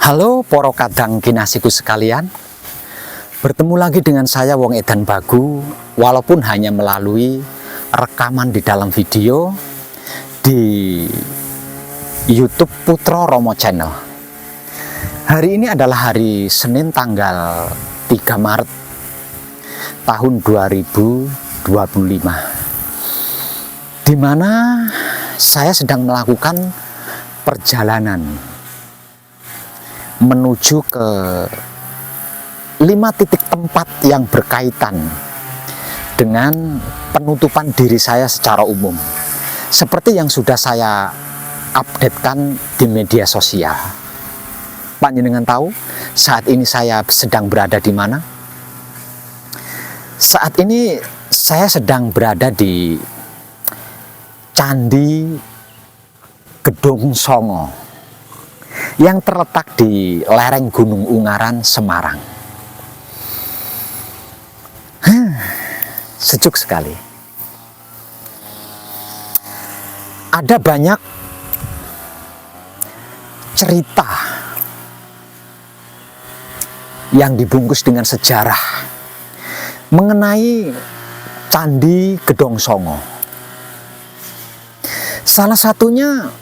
Halo poro kadang kinasiku sekalian, bertemu lagi dengan saya Wong Edan Bagu, walaupun hanya melalui rekaman di dalam video di YouTube Putro Romo Channel. Hari ini adalah hari Senin tanggal 3 Maret tahun 2025, di mana saya sedang melakukan perjalanan menuju ke 5 titik tempat yang berkaitan dengan penutupan diri saya secara umum, seperti yang sudah saya updatekan di media sosial. Panjenengan tahu saat ini saya sedang berada di mana? Saat ini saya sedang berada di Candi Gedong Songo yang terletak di lereng Gunung Ungaran, Semarang. Sejuk sekali. Ada banyak cerita yang dibungkus dengan sejarah mengenai Candi Gedong Songo. Salah satunya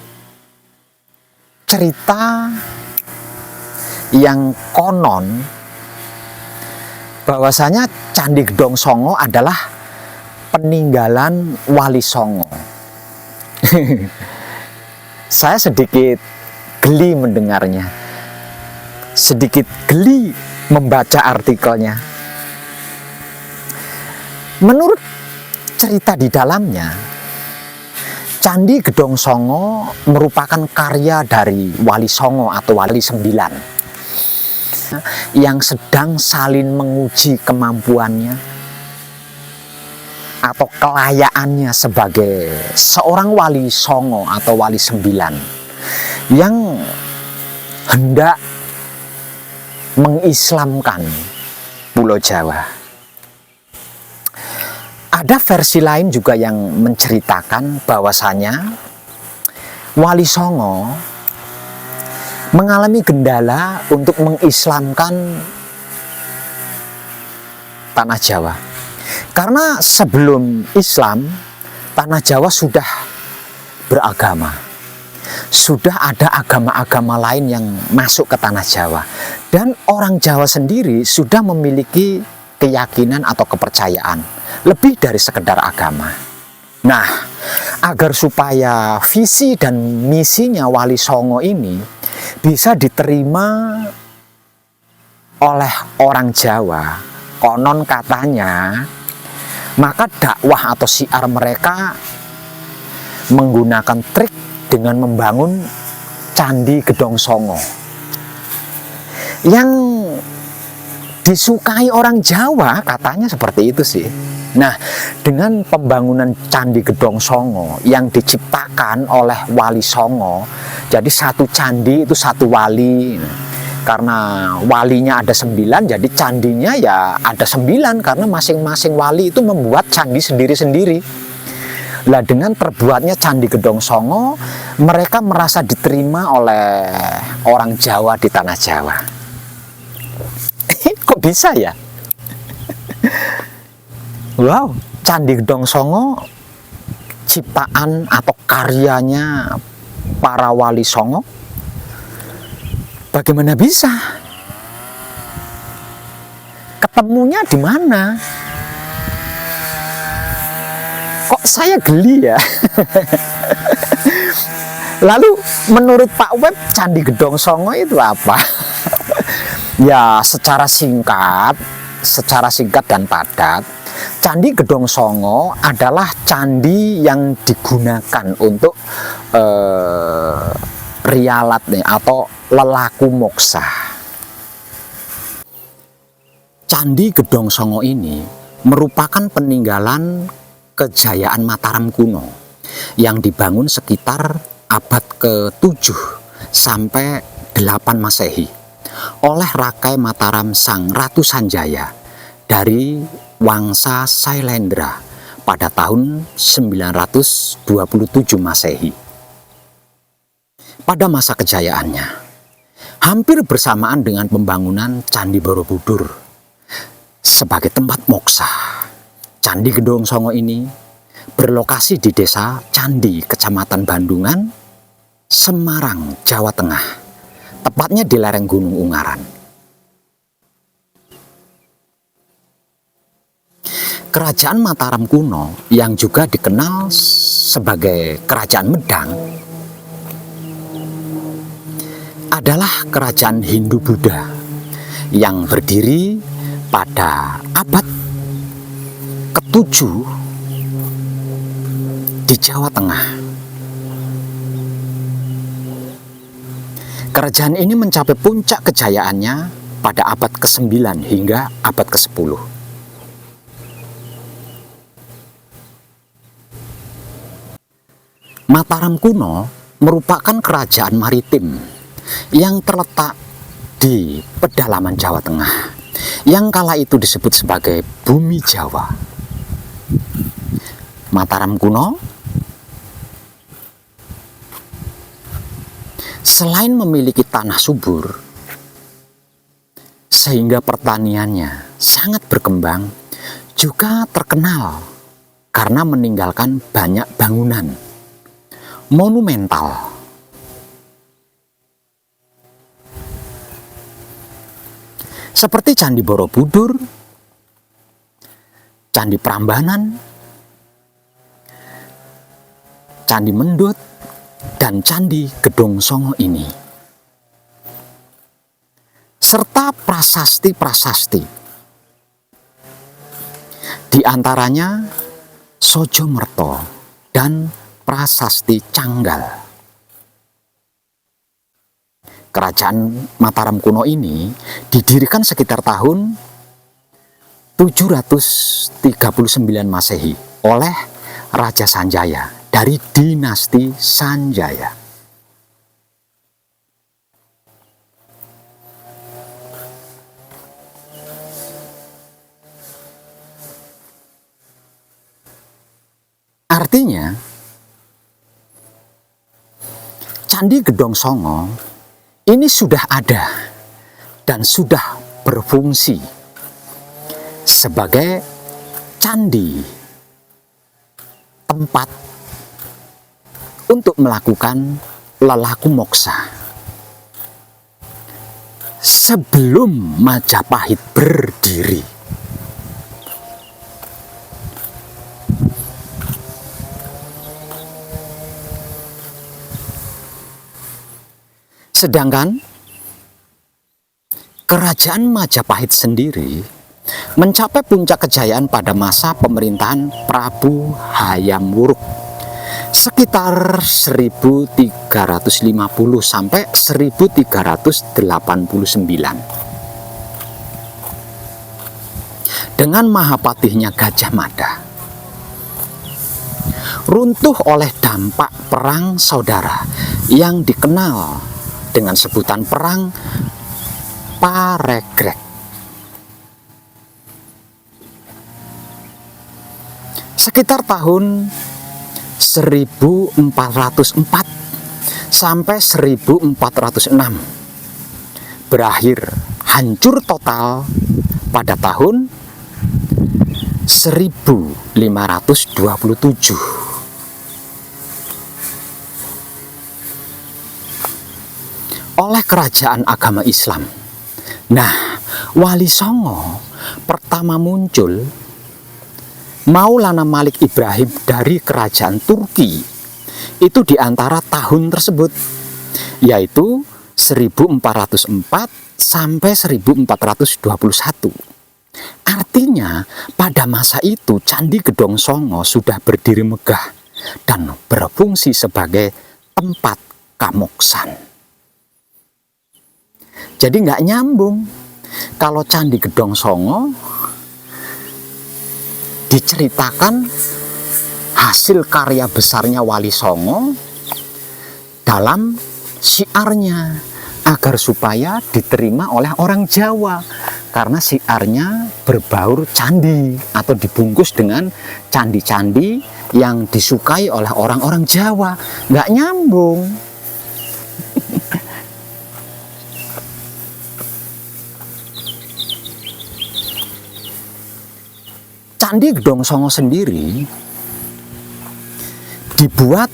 cerita yang konon bahwasanya Candi Gedong Songo adalah peninggalan Wali Songo. Saya sedikit geli mendengarnya, sedikit geli membaca artikelnya. Menurut cerita di dalamnya, Candi Gedong Songo merupakan karya dari Wali Songo atau Wali Sembilan yang sedang salin menguji kemampuannya atau kelayaannya sebagai seorang Wali Songo atau Wali Sembilan yang hendak mengislamkan Pulau Jawa. Ada versi lain juga yang menceritakan bahwasanya Wali Songo mengalami kendala untuk mengislamkan tanah Jawa. Karena sebelum Islam, tanah Jawa sudah beragama. Sudah ada agama-agama lain yang masuk ke tanah Jawa. Dan orang Jawa sendiri sudah memiliki keyakinan atau kepercayaan lebih dari sekedar agama. Nah, agar supaya visi dan misinya Wali Songo ini bisa diterima oleh orang Jawa, konon katanya, maka dakwah atau syiar mereka menggunakan trik dengan membangun Candi Gedong Songo yang disukai orang Jawa, katanya seperti itu sih. Nah, dengan pembangunan Candi Gedong Songo yang diciptakan oleh Wali Songo, jadi satu candi itu satu wali. Karena walinya ada 9, jadi candinya ya ada 9, karena masing-masing wali itu membuat candi sendiri-sendiri. Lah, dengan terbuatnya Candi Gedong Songo, mereka merasa diterima oleh orang Jawa di tanah Jawa. Kok bisa ya? Wow, Candi Gedong Songo ciptaan atau karyanya para Wali Songo. Bagaimana bisa? Ketemunya di mana? Kok saya geli ya? Lalu menurut Pak Web, Candi Gedong Songo itu apa? Ya, secara singkat dan padat, Candi Gedong Songo adalah candi yang digunakan untuk rialat nih, atau lelaku moksa. Candi Gedong Songo ini merupakan peninggalan kejayaan Mataram kuno yang dibangun sekitar abad ke-7 sampai 8 Masehi oleh Rakai Mataram Sang Ratu Sanjaya dari Wangsa Sailendra pada tahun 927 Masehi. Pada masa kejayaannya, hampir bersamaan dengan pembangunan Candi Borobudur sebagai tempat moksa. Candi Gedong Songo ini berlokasi di desa Candi, Kecamatan Bandungan, Semarang, Jawa Tengah, tepatnya di lereng Gunung Ungaran. Kerajaan Mataram kuno yang juga dikenal sebagai Kerajaan Medang adalah kerajaan Hindu-Buddha yang berdiri pada abad ke-7 di Jawa Tengah. Kerajaan ini mencapai puncak kejayaannya pada abad ke-9 hingga abad ke-10. Mataram kuno merupakan kerajaan maritim yang terletak di pedalaman Jawa Tengah, yang kala itu disebut sebagai Bumi Jawa. Mataram kuno selain memiliki tanah subur sehingga pertaniannya sangat berkembang, juga terkenal karena meninggalkan banyak bangunan monumental. Seperti Candi Borobudur, Candi Prambanan, Candi Mendut, dan Candi Gedong Songo ini. Serta prasasti-prasasti. Di antaranya Sojomerto dan Prasasti Canggal. Kerajaan Mataram kuno ini didirikan sekitar tahun 739 Masehi oleh Raja Sanjaya dari dinasti Sanjaya. Artinya, Candi Gedong Songo ini sudah ada dan sudah berfungsi sebagai candi, tempat untuk melakukan lelaku moksa sebelum Majapahit berdiri. Sedangkan Kerajaan Majapahit sendiri mencapai puncak kejayaan pada masa pemerintahan Prabu Hayam Wuruk sekitar 1350 sampai 1389 dengan Mahapatihnya Gajah Mada. Runtuh oleh dampak perang saudara yang dikenal dengan sebutan Perang Paregreg. Sekitar tahun 1404 sampai 1406 berakhir hancur total pada tahun 1527. Oleh kerajaan agama Islam. Nah, Wali Songo pertama muncul Maulana Malik Ibrahim dari kerajaan Turki itu di antara tahun tersebut, yaitu 1404 sampai 1421. Artinya pada masa itu Candi Gedong Songo sudah berdiri megah dan berfungsi sebagai tempat kamoksan. Jadi nggak nyambung kalau Candi Gedong Songo diceritakan hasil karya besarnya Wali Songo dalam syiarnya agar supaya diterima oleh orang Jawa, karena syiarnya berbaur candi atau dibungkus dengan candi-candi yang disukai oleh orang-orang Jawa. Nggak nyambung. Candi Gedong Songo sendiri dibuat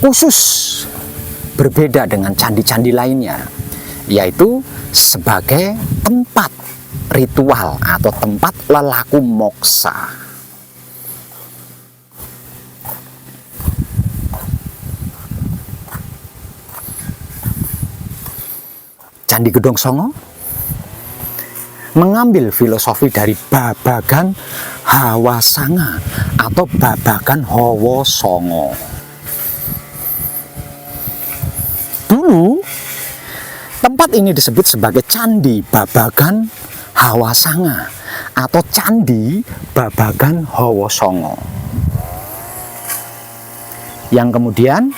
khusus berbeda dengan candi-candi lainnya, yaitu sebagai tempat ritual atau tempat lelaku moksa. Candi Gedong Songo mengambil filosofi dari babagan Hawasanga atau babagan Hawa Songo. Dulu tempat ini disebut sebagai Candi Babagan Hawasanga atau Candi Babagan Hawa Songo, yang kemudian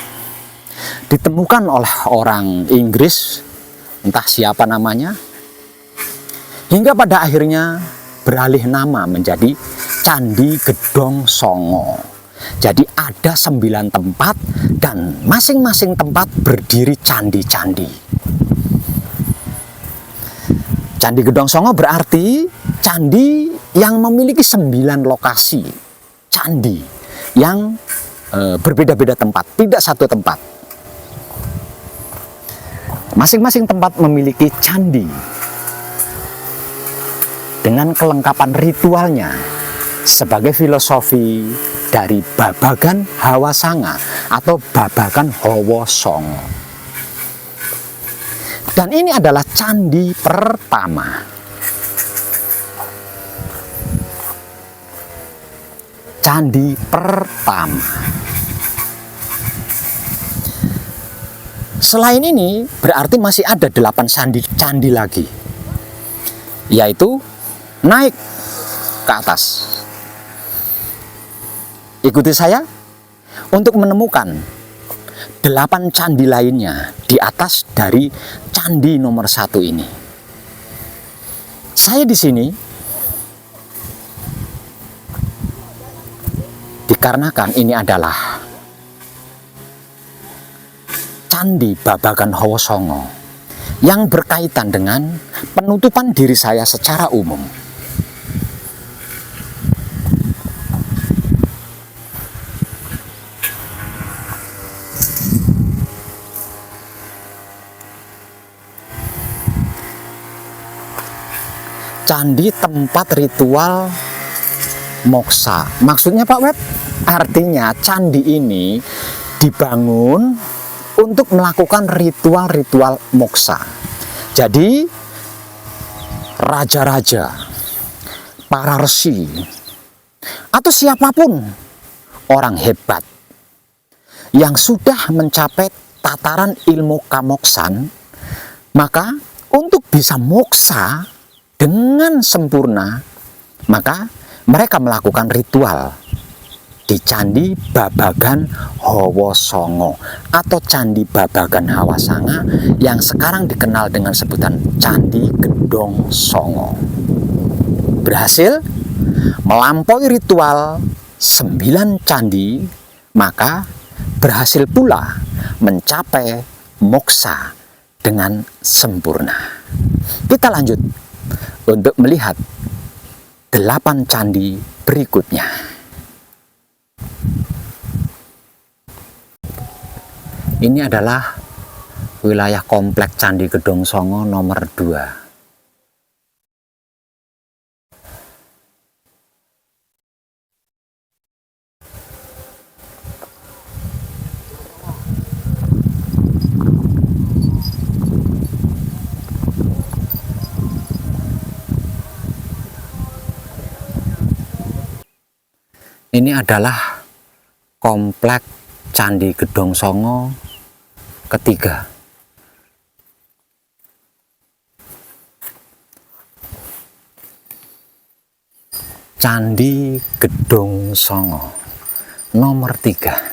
ditemukan oleh orang Inggris, entah siapa namanya, hingga pada akhirnya beralih nama menjadi Candi Gedong Songo. Jadi ada 9 tempat dan masing-masing tempat berdiri candi-candi. Candi Gedong Songo berarti candi yang memiliki 9 lokasi. Candi yang berbeda-beda tempat, tidak satu tempat. Masing-masing tempat memiliki candi dengan kelengkapan ritualnya sebagai filosofi dari babagan Hawasanga atau babagan Hawa Songo. Dan ini adalah candi pertama. Candi pertama. Selain ini berarti masih ada 8 candi lagi, yaitu naik ke atas. Ikuti saya untuk menemukan 8 candi lainnya di atas dari candi nomor 1 ini. Saya di sini dikarenakan ini adalah Candi Babagan Hawa Songo yang berkaitan dengan penutupan diri saya secara umum. Candi tempat ritual moksa. Maksudnya Pak Web? Artinya candi ini dibangun untuk melakukan ritual-ritual moksa. Jadi raja-raja, para resi, atau siapapun orang hebat yang sudah mencapai tataran ilmu kamoksan, maka untuk bisa moksa dengan sempurna, maka mereka melakukan ritual di Candi Babagan Hawa Songo atau Candi Babagan Hawasanga yang sekarang dikenal dengan sebutan Candi Gedong Songo. Berhasil melampaui ritual 9 candi, maka berhasil pula mencapai moksa dengan sempurna. Kita lanjut untuk melihat 8 candi berikutnya. Ini adalah wilayah kompleks Candi Gedong Songo nomor 2. Ini adalah kompleks Candi Gedong Songo ketiga. Candi Gedong Songo nomor 3.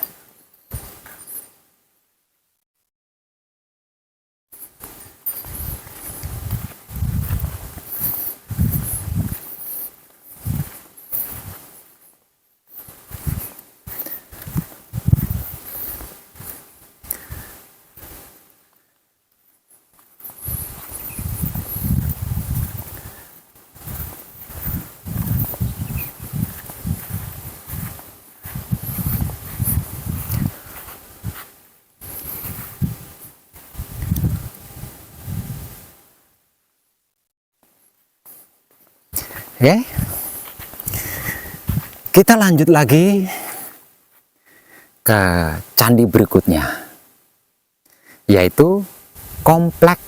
Oke, kita lanjut lagi ke candi berikutnya, yaitu komplek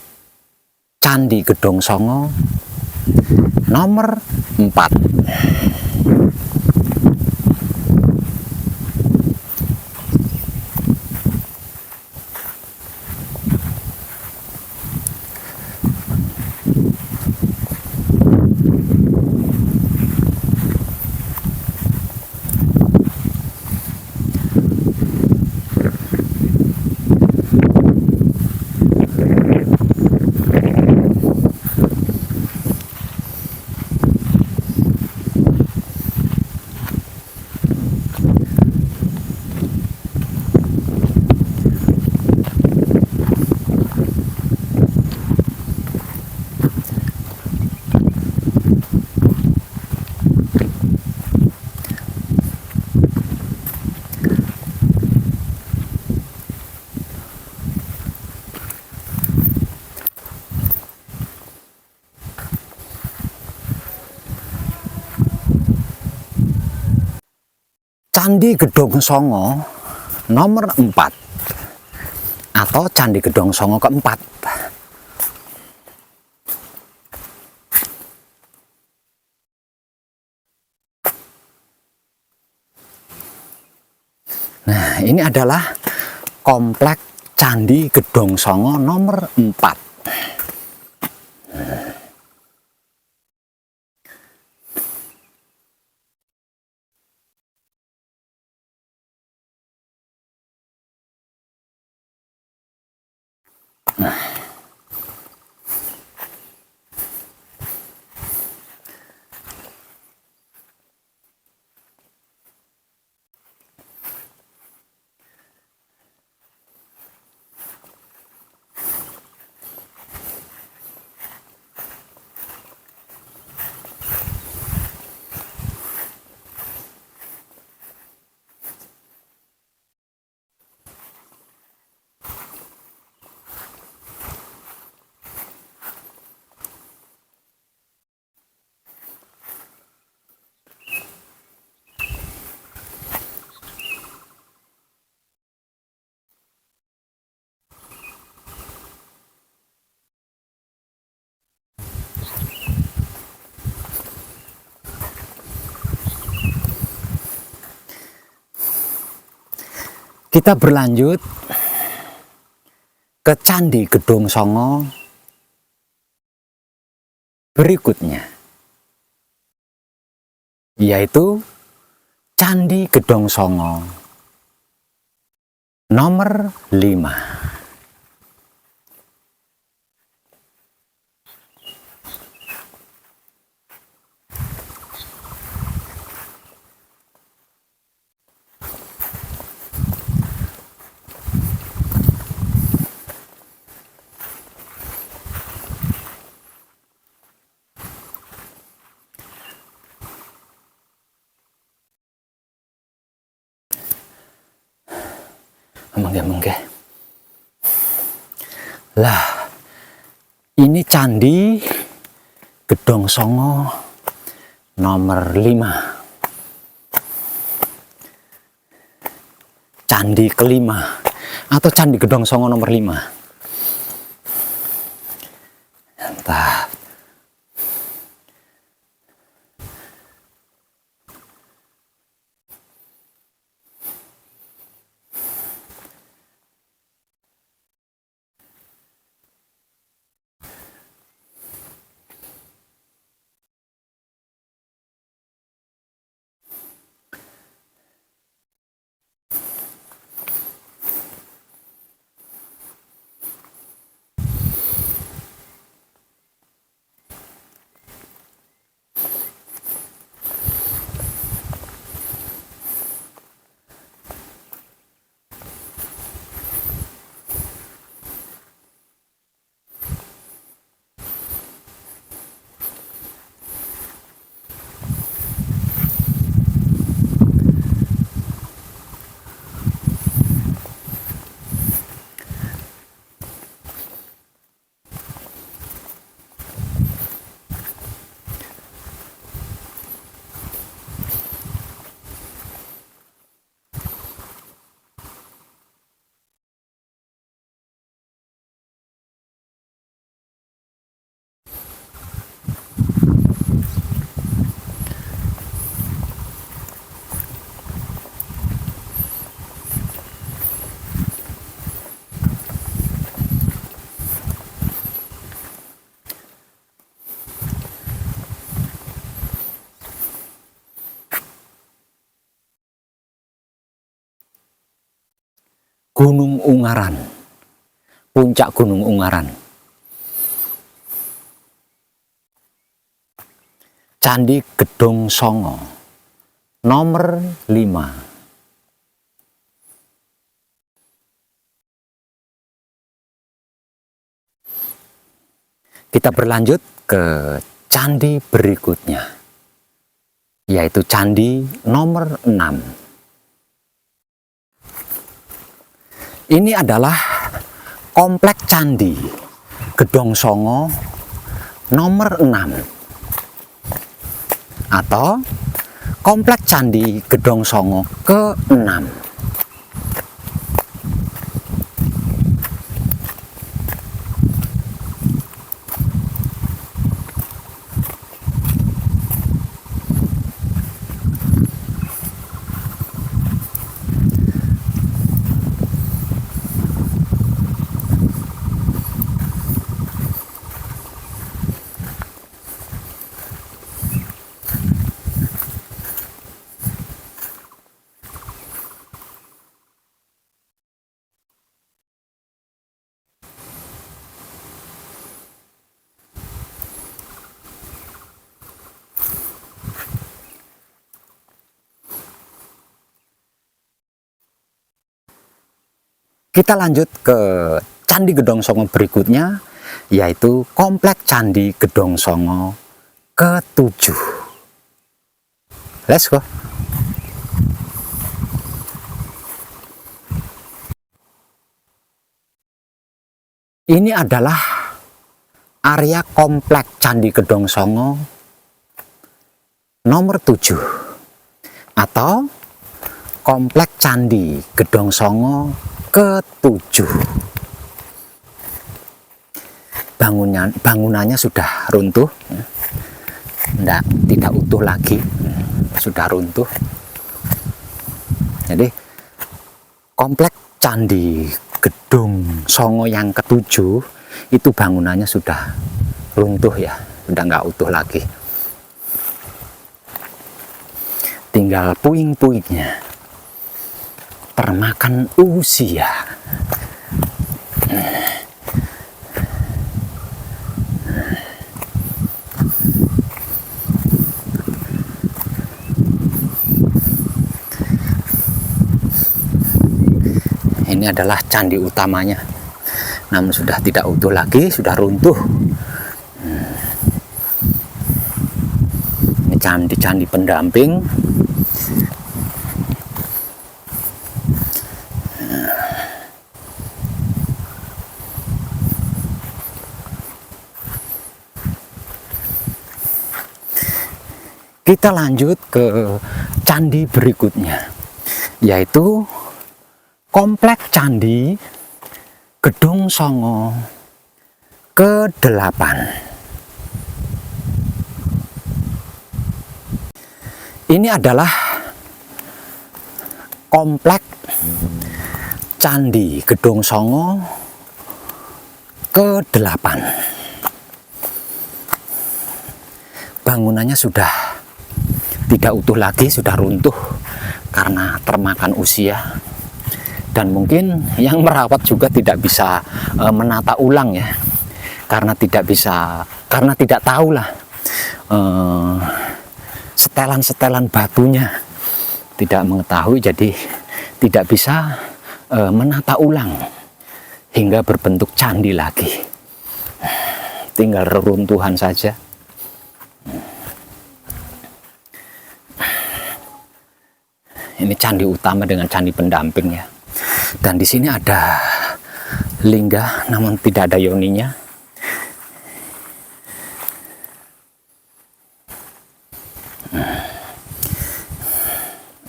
Candi Gedong Songo nomor 4. Candi Gedong Songo nomor 4 atau Candi Gedong Songo keempat. Nah, ini adalah komplek Candi Gedong Songo nomor 4. Kita berlanjut ke Candi Gedong Songo berikutnya, yaitu Candi Gedong Songo nomor 5. Mengge-mengge. Lah, ini Candi Gedong Songo nomor 5. Candi kelima atau Candi Gedong Songo nomor 5. Entah. Gunung Ungaran, puncak Gunung Ungaran. Candi Gedong Songo nomor 5. Kita berlanjut ke candi berikutnya, yaitu candi nomor 6. Ini adalah komplek candi Gedong Songo nomor 6 atau komplek candi Gedong Songo ke-6. Kita lanjut ke Candi Gedong Songo berikutnya, yaitu komplek Candi Gedong Songo ke-7. Let's go. Ini adalah area komplek Candi Gedong Songo nomor 7 atau komplek Candi Gedong Songo ke-7. Bangunannya sudah runtuh, tidak utuh lagi, sudah runtuh. Jadi komplek Candi Gedong Songo yang ke-7 itu bangunannya sudah runtuh ya, sudah nggak utuh lagi, tinggal puing-puingnya termakan usia. Ini adalah candi utamanya, namun sudah tidak utuh lagi, sudah runtuh. Ini candi-candi pendamping. Kita lanjut ke candi berikutnya, yaitu komplek Candi Gedong Songo ke-8. Ini adalah komplek Candi Gedong Songo ke-8. Bangunannya sudah tidak utuh lagi, sudah runtuh karena termakan usia, dan mungkin yang merawat juga tidak bisa menata ulang ya, karena tidak tahulah setelan-setelan batunya, tidak mengetahui, jadi tidak bisa menata ulang hingga berbentuk candi lagi, tinggal reruntuhan saja. Ini candi utama dengan candi pendamping ya. Dan di sini ada lingga, namun tidak ada yoninya.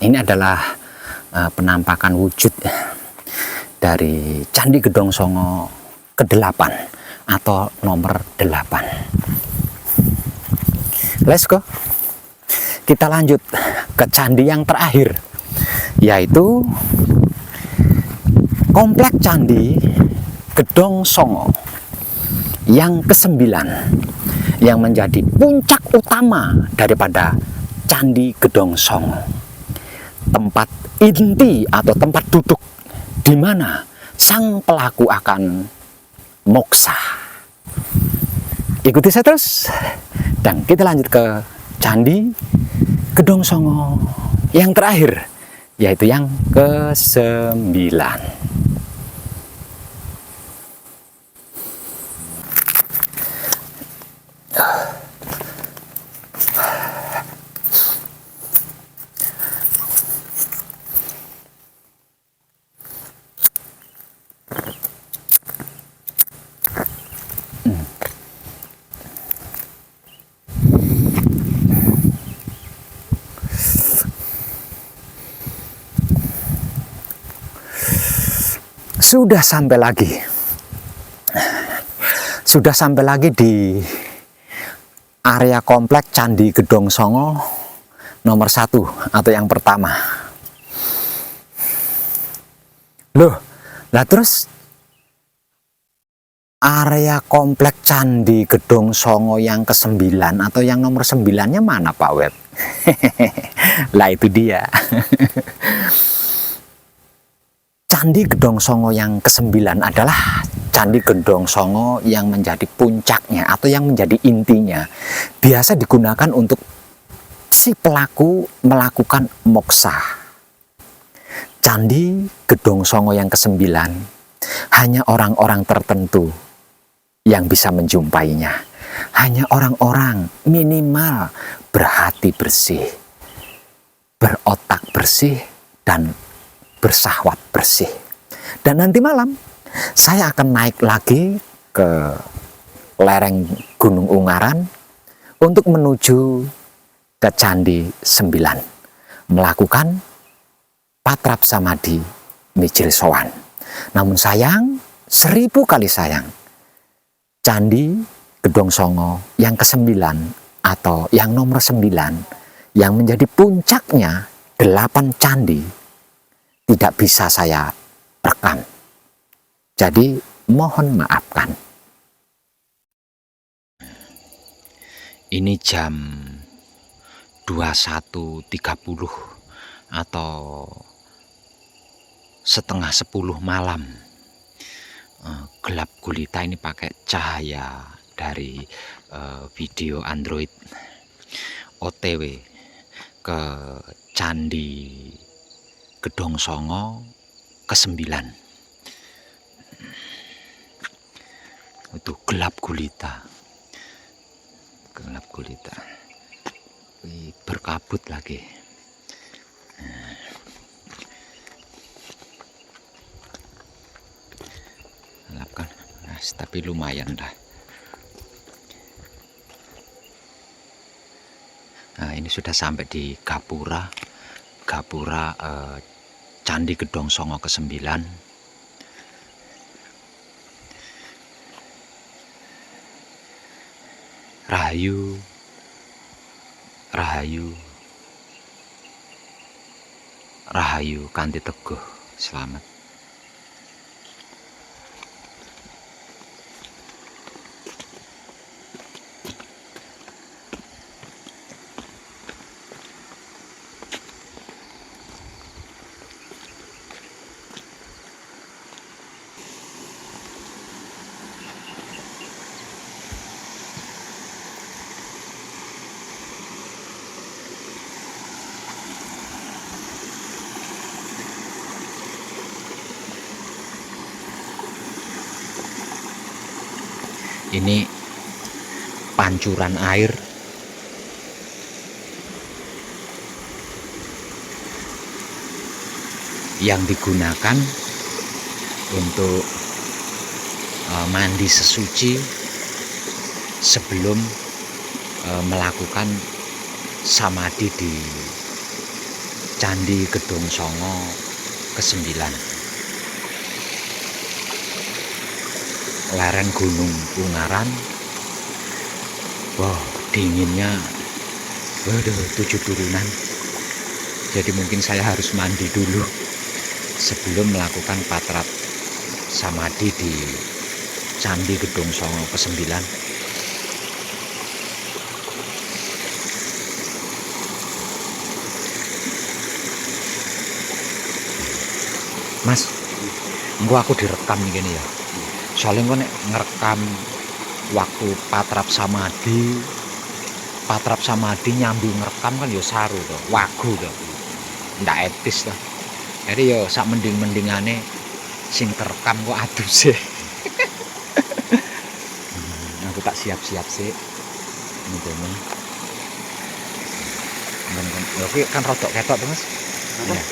Ini adalah penampakan wujud dari Candi Gedong Songo ke-8 atau nomor 8. Let's go. Kita lanjut ke candi yang terakhir, yaitu komplek Candi Gedong Songo yang ke-9, yang menjadi puncak utama daripada Candi Gedong Songo, tempat inti atau tempat duduk di mana sang pelaku akan moksa. Ikuti saya terus dan kita lanjut ke Candi Gedong Songo yang terakhir, yaitu yang ke-9. Sudah sampai lagi di area komplek Candi Gedong Songo nomor 1 atau yang pertama. Loh, lah terus area komplek Candi Gedong Songo yang ke-9 atau yang nomor 9-nya mana Pak Web? Lah itu dia. Candi Gedong Songo yang ke-9 adalah Candi Gedong Songo yang menjadi puncaknya atau yang menjadi intinya. Biasa digunakan untuk si pelaku melakukan moksa. Candi Gedong Songo yang ke-9 hanya orang-orang tertentu yang bisa menjumpainya. Hanya orang-orang minimal berhati bersih, berotak bersih, dan bersahwat bersih. Dan nanti malam saya akan naik lagi ke lereng Gunung Ungaran untuk menuju ke Candi 9, melakukan patrap samadhi mijil sowan. Namun sayang, 1000 kali sayang, Candi Gedong Songo yang ke-9 atau yang nomor 9 yang menjadi puncaknya 8 candi tidak bisa saya rekam. Jadi mohon maafkan. Ini jam 21.30 atau setengah 10 malam. Gelap gulita ini pakai cahaya dari video Android. OTW ke Candi Gedong Songo ke-9. Itu gelap gulita. Gelap gulita. Berkabut lagi. Gelap kan? Nah, tapi lumayan lah. Nah, ini sudah sampai di Gapura Candi Gedong Songo ke-9. Rahayu, Rahayu, Rahayu Kanthi Teguh. Selamat. Ini pancuran air yang digunakan untuk mandi sesuci sebelum melakukan samadhi di Candi Gedong Songo ke-9. Lereng Gunung Ungaran. Wow, dinginnya. Waduh, 7 turunan. Jadi mungkin saya harus mandi dulu sebelum melakukan patrap samadhi di Candi Gedong Songo ke-9. Mas, Engko aku direkam nih gini ya. Soalnya engko nek ngerekam waktu Patrap Samadi nyambung ngerekam kan ya saru to, wagu to. Ndak etis to. Jadi ya sak mending-mendingane sing terekam kok aduse. Aku tak siap-siap sih. Ngene. Ya kuwi kan rodok ketok to, Mas. Iya.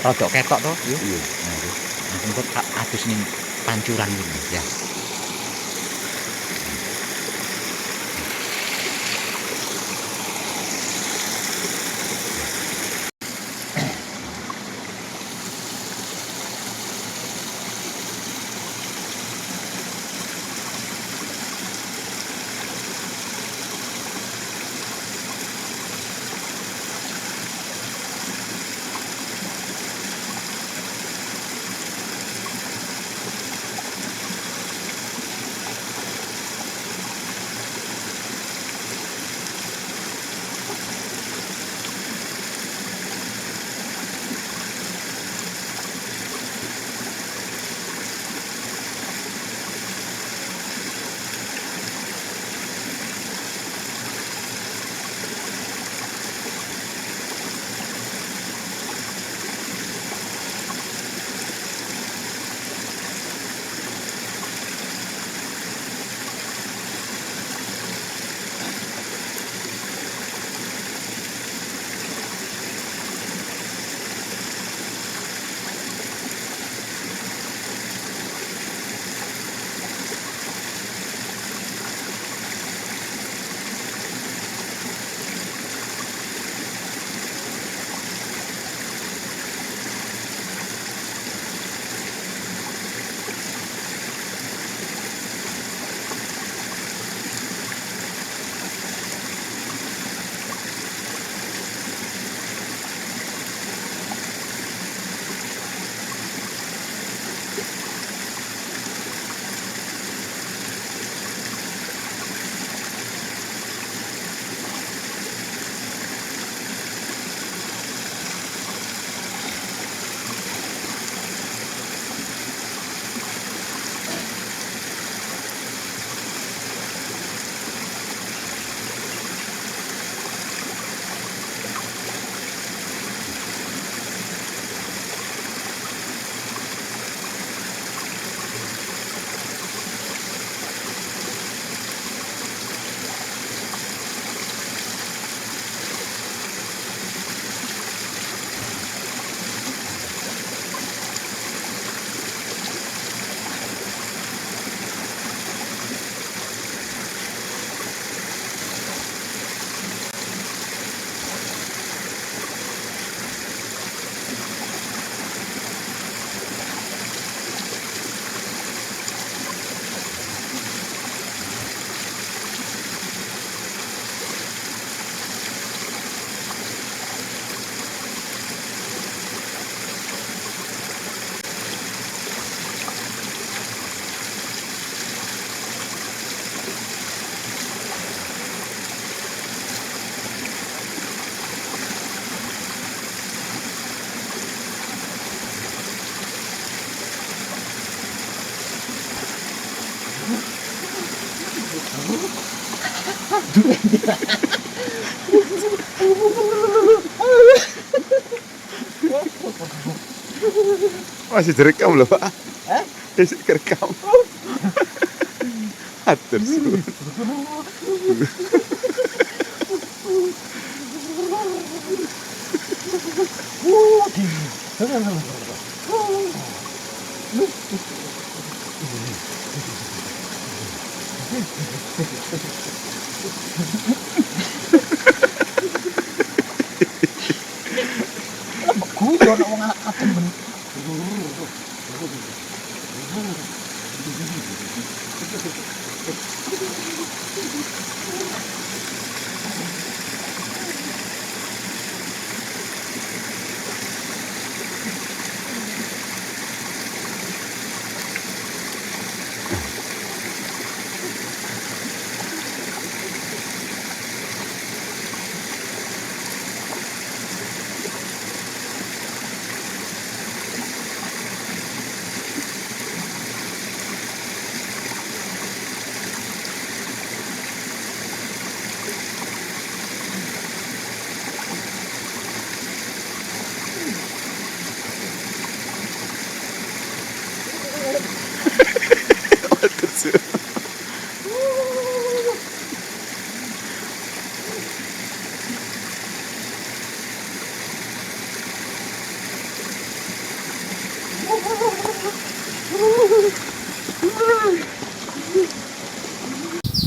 Rodok ketok to, yo. Iya. Nah, itu. Engko tak adus ning pancuran gitu ya. Masih direkam loh Pak. Hah? Masih direkam. Atur suwun. Guyon wong anak kademen.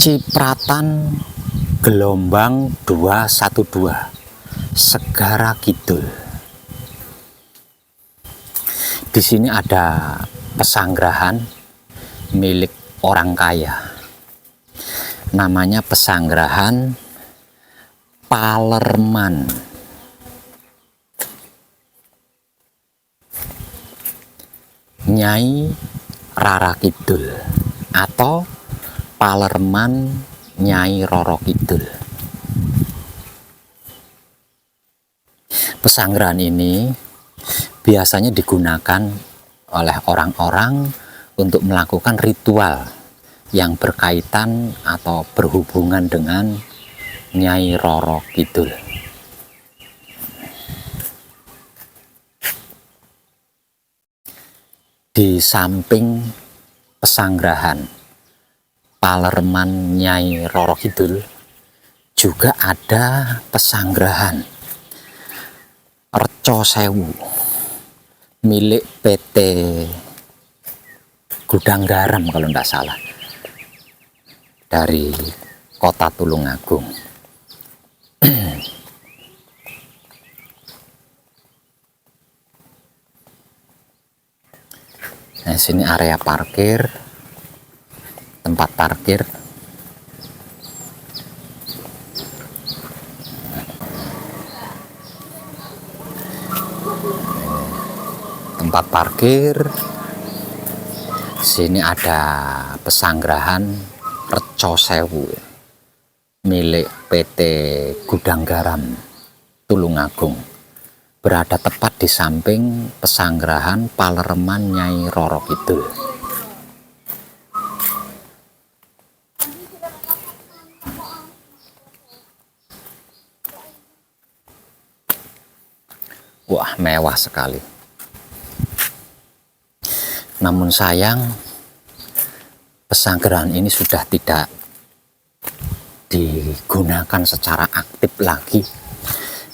Cipratan Gelombang 212 Segara Kidul. Di sini ada pesanggrahan milik orang kaya. Namanya pesanggrahan Palerman. Nyai Rara Kidul atau Palerman Nyai Roro Kidul. Pesanggrahan ini biasanya digunakan oleh orang-orang untuk melakukan ritual yang berkaitan atau berhubungan dengan Nyai Roro Kidul. Di samping pesanggrahan Palerman Nyai Roro Kidul juga ada pesanggrahan Reco Sewu milik PT Gudang Garam kalau tidak salah, dari Kota Tulungagung. Nah, sini area parkir, tempat parkir. Tempat parkir. Sini ada pesanggrahan Reco Sewu milik PT Gudang Garam Tulungagung, berada tepat di samping pesanggrahan Palerman Nyai Roro Kidul. Wah, mewah sekali. Namun sayang, pesanggrahan ini sudah tidak digunakan secara aktif lagi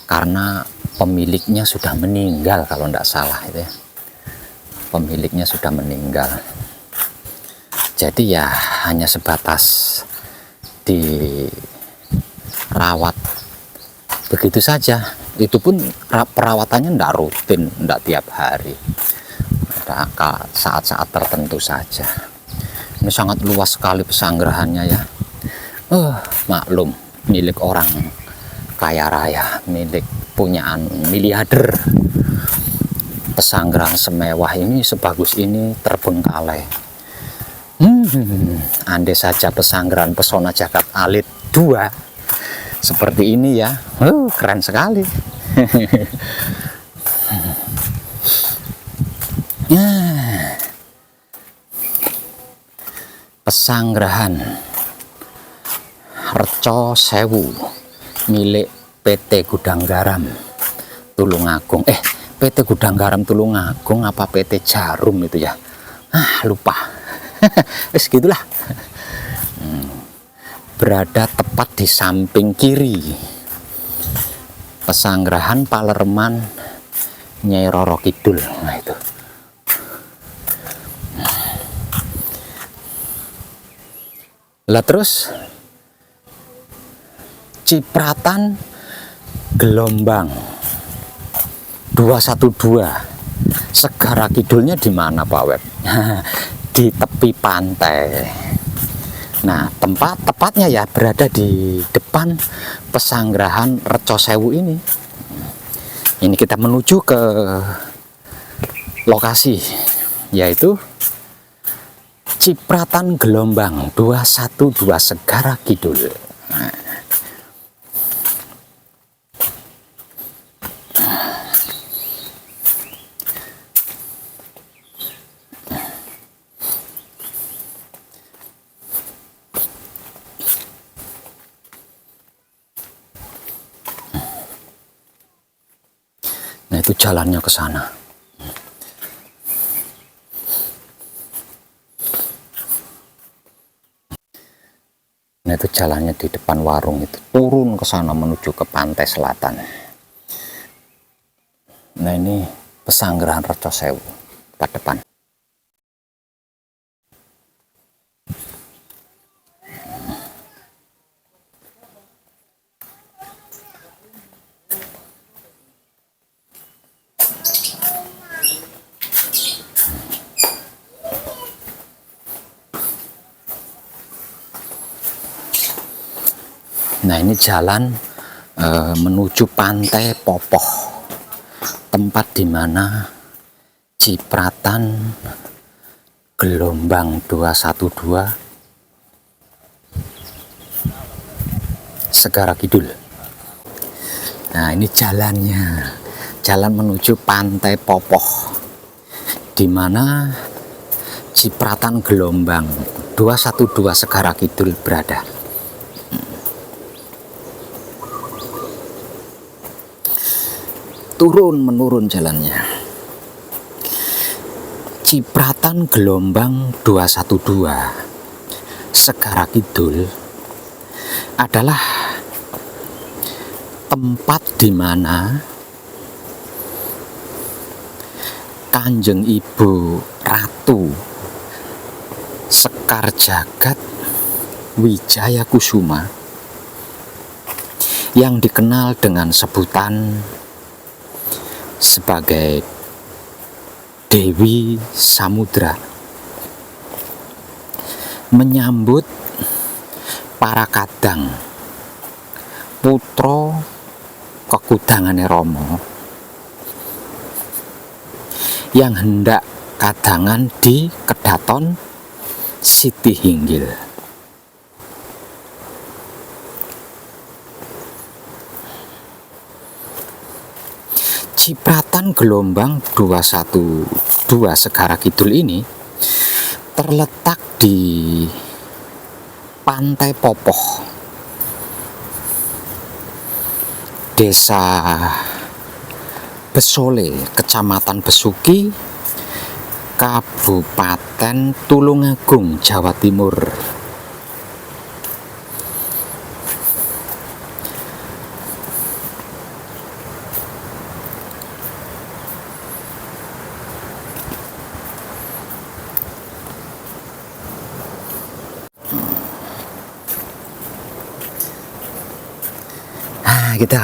karena pemiliknya sudah meninggal kalau tidak salah itu ya. Pemiliknya sudah meninggal. Jadi ya hanya sebatas dirawat begitu saja. Itu pun perawatannya tidak rutin, tidak tiap hari. Saat-saat tertentu saja. Ini sangat luas sekali pesanggrahannya ya. Maklum, milik orang kaya raya, milik punyaan miliarder. Pesanggrahan semewah ini, sebagus ini terbengkalai. Andai saja pesanggrahan Pesona Jagat Alit 2 seperti ini ya, keren sekali. Pesanggrahan Reco Sewu milik PT Gudang Garam Tulungagung. PT Gudang Garam Tulungagung apa PT Jarum itu ya? Lupa. Wis gitulah. Berada tepat di samping kiri pesanggrahan Palerman Nyai Roro Kidul. Nah itu. Lah terus Cipratan Gelombang 212 Segara Kidulnya di mana Pak Web? Di tepi pantai. Nah, tepatnya ya berada di depan pesanggrahan Reco Sewu ini. Ini kita menuju ke lokasi, yaitu Cipratan Gelombang 212 Segara Kidul. Nah, itu jalannya ke sana. Nah, itu jalannya di depan warung itu, turun ke sana menuju ke pantai selatan. Nah, ini pesanggrahan Reco Sewu tepat depan. Nah, ini jalan menuju Pantai Popoh, tempat di mana cipratan gelombang 212 Segara Kidul. Nah, ini jalannya, jalan menuju Pantai Popoh, di mana cipratan gelombang 212 Segara Kidul berada. Turun menurun jalannya. Cipratan gelombang 212 Segara Kidul adalah tempat di mana Kanjeng Ibu Ratu Sekar Jagat Wijaya Kusuma yang dikenal dengan sebutan sebagai Dewi Samudra menyambut para kadang putra kekudangane Romo yang hendak kadangan di Kedaton Siti Hinggil. Cipratan gelombang 212 Segara Kidul ini terletak di Pantai Popoh, Desa Besole, Kecamatan Besuki, Kabupaten Tulungagung, Jawa Timur. Kita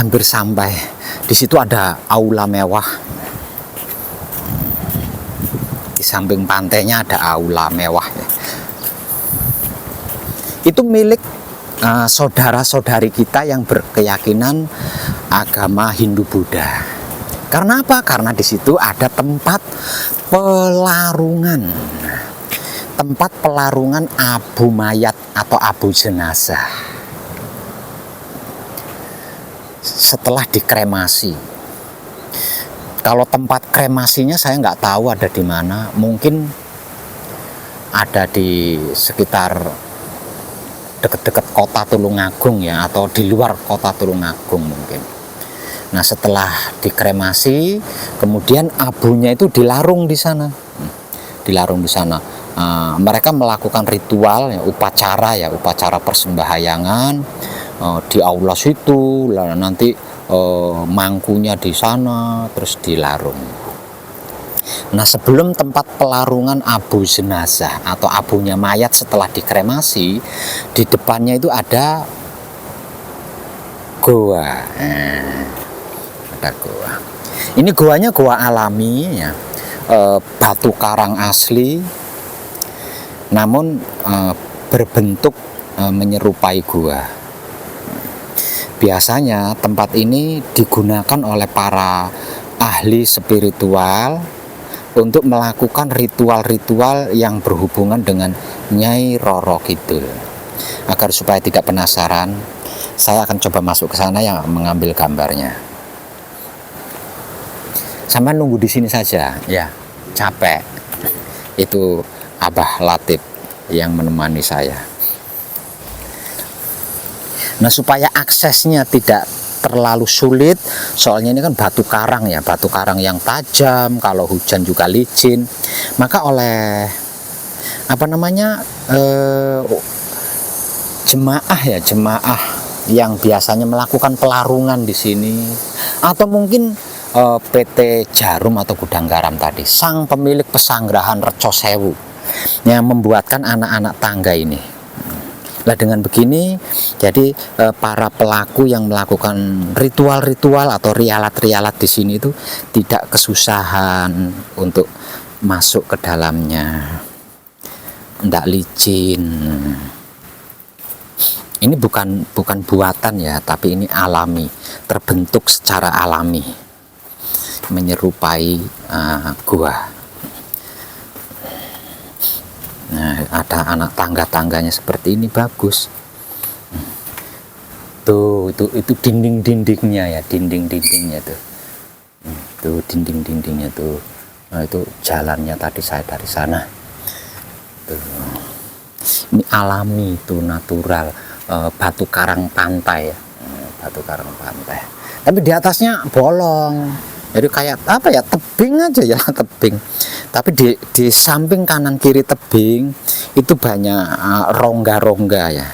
hampir sampai. Di situ ada aula mewah. Di samping pantainya ada aula mewah. Itu milik saudara-saudari kita yang berkeyakinan agama Hindu Buddha. Karena apa? Karena di situ ada tempat pelarungan. Tempat pelarungan abu mayat atau abu jenazah setelah dikremasi. Kalau tempat kremasinya saya nggak tahu ada di mana, mungkin ada di sekitar dekat-dekat kota Tulungagung ya, atau di luar kota Tulungagung mungkin. Nah, setelah dikremasi, kemudian abunya itu dilarung di sana, dilarung di sana. Mereka melakukan ritual ya, upacara persembahyangan di aula situ, lalu nanti mangkunya di sana, terus dilarung. Nah, sebelum tempat pelarungan abu jenazah atau abunya mayat setelah dikremasi, di depannya itu ada goa. Ada goa. Ini goanya goa alami ya, batu karang asli, namun berbentuk menyerupai gua. Biasanya tempat ini digunakan oleh para ahli spiritual untuk melakukan ritual-ritual yang berhubungan dengan Nyai Roro Kidul. Agar supaya tidak penasaran, saya akan coba masuk ke sana yang mengambil gambarnya. Sama nunggu di sini saja, ya, capek. Itu Abah Latif yang menemani saya. Nah, supaya aksesnya tidak terlalu sulit, soalnya ini kan batu karang ya, batu karang yang tajam, kalau hujan juga licin, maka oleh jemaah yang biasanya melakukan pelarungan di sini, atau mungkin PT Jarum atau Gudang Garam tadi, sang pemilik pesanggrahan Reco Sewu yang membuatkan anak-anak tangga ini. Nah, dengan begini, jadi para pelaku yang melakukan ritual-ritual atau rialat-rialat di sini itu tidak kesusahan untuk masuk ke dalamnya, tidak licin. Ini bukan buatan ya, tapi ini alami, terbentuk secara alami, menyerupai gua. Nah, ada anak tangga-tangganya seperti ini, bagus. Tuh, itu dinding-dindingnya ya, dinding-dindingnya tuh. Tuh dinding-dindingnya tuh. Nah, itu jalannya tadi saya dari sana. Tuh. Ini alami, itu natural, batu karang pantai ya. Batu karang pantai. Tapi di atasnya bolong. Jadi kayak apa ya, tebing aja ya, tebing. Tapi di samping kanan kiri tebing itu banyak rongga-rongga ya.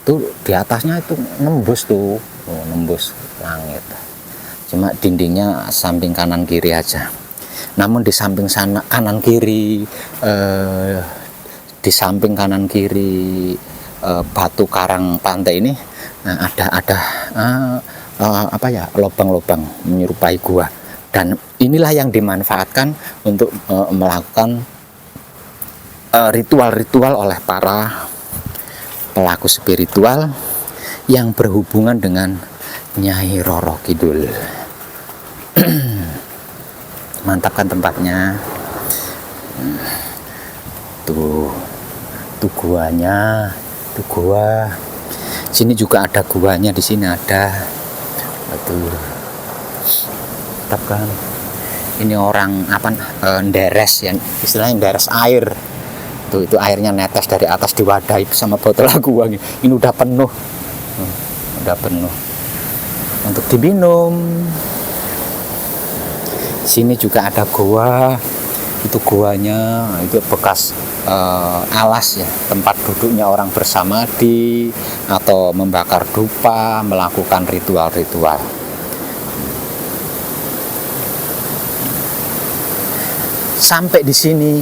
Tuh di atasnya itu nembus tuh, nembus langit. Cuma dindingnya samping kanan kiri aja. Namun di samping sana kanan kiri, di samping kanan kiri batu karang pantai ini ada apa ya, lubang-lubang menyerupai gua. Dan inilah yang dimanfaatkan untuk melakukan ritual-ritual oleh para pelaku spiritual yang berhubungan dengan Nyai Roro Kidul. Mantap kan tempatnya. Tuh guanya, tuh gua. Sini juga ada guanya, di sini ada. Tuh. Mantap kan. Ini orang apa, nderes ya, istilahnya nderes air. Tuh, itu airnya netes dari atas diwadahi sama botol gua. Ini udah penuh. Udah penuh untuk diminum. Sini juga ada gua, itu guanya, itu bekas alas ya, tempat duduknya orang bersamadi atau membakar dupa, melakukan ritual-ritual. Sampai di sini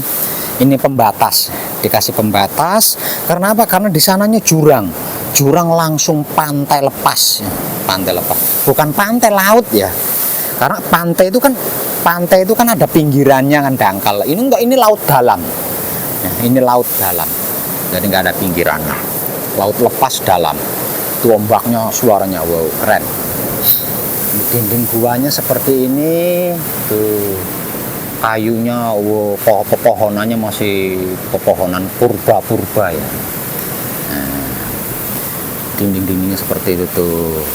ini pembatas, dikasih pembatas. Karena apa? Karena di sananya jurang langsung pantai lepas ya. Pantai lepas, bukan pantai laut ya. Karena pantai itu kan ada pinggirannya kan, dangkal. Ini enggak, ini laut dalam. Nah, ini laut dalam. Jadi enggak ada pinggirannya. Laut lepas dalam. Itu ombaknya, suaranya wow, keren. Dinding guanya seperti ini. Tuh. Kayunya, wow, pepohonannya masih pepohonan purba-purba ya. Nah, dinding-dindingnya seperti itu tuh.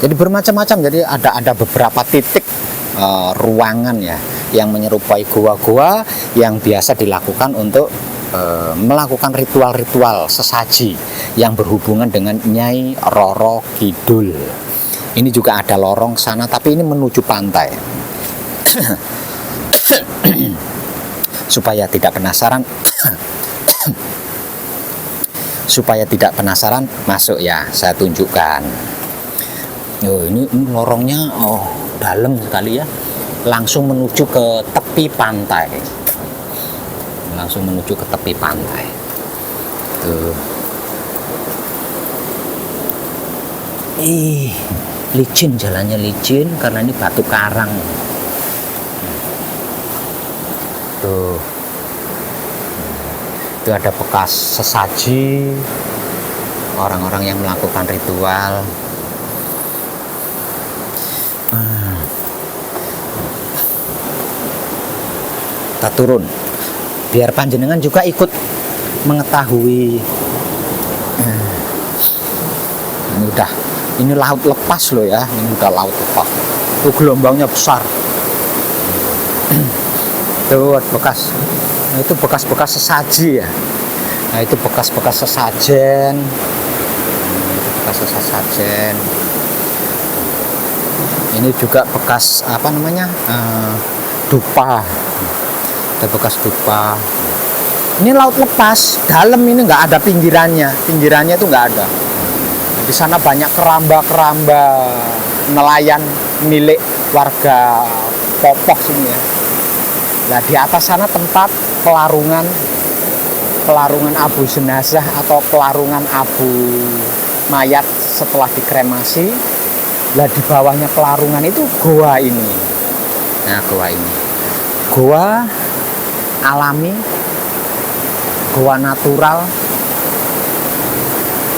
Jadi bermacam-macam. Jadi ada beberapa titik ruangan ya yang menyerupai gua-gua yang biasa dilakukan untuk melakukan ritual-ritual sesaji yang berhubungan dengan Nyai Roro Kidul. Ini juga ada lorong sana, tapi ini menuju pantai. Supaya tidak penasaran masuk ya, saya tunjukkan. Ini lorongnya dalam sekali ya, langsung menuju ke tepi pantai. Tuh. Licin, jalannya licin karena ini batu karang. Tuh. Itu ada bekas sesaji orang-orang yang melakukan ritual. Kita turun biar panjenengan juga ikut mengetahui. Ini laut lepas loh ya, ini udah laut lepas. Tuh gelombangnya besar. Tuh bekas, itu bekas-bekas sesaji ya. Nah itu bekas-bekas sesajen. Ini juga bekas apa namanya, dupa. Ada bekas dupa. Ini laut lepas, dalam ini nggak ada pinggirannya itu nggak ada. Di sana banyak keramba-keramba nelayan milik warga Popok sini ya. Nah di atas sana tempat pelarungan abu jenazah atau pelarungan abu mayat setelah dikremasi. Lah di bawahnya pelarungan itu goa ini. Nah, goa ini. Goa alami, goa natural.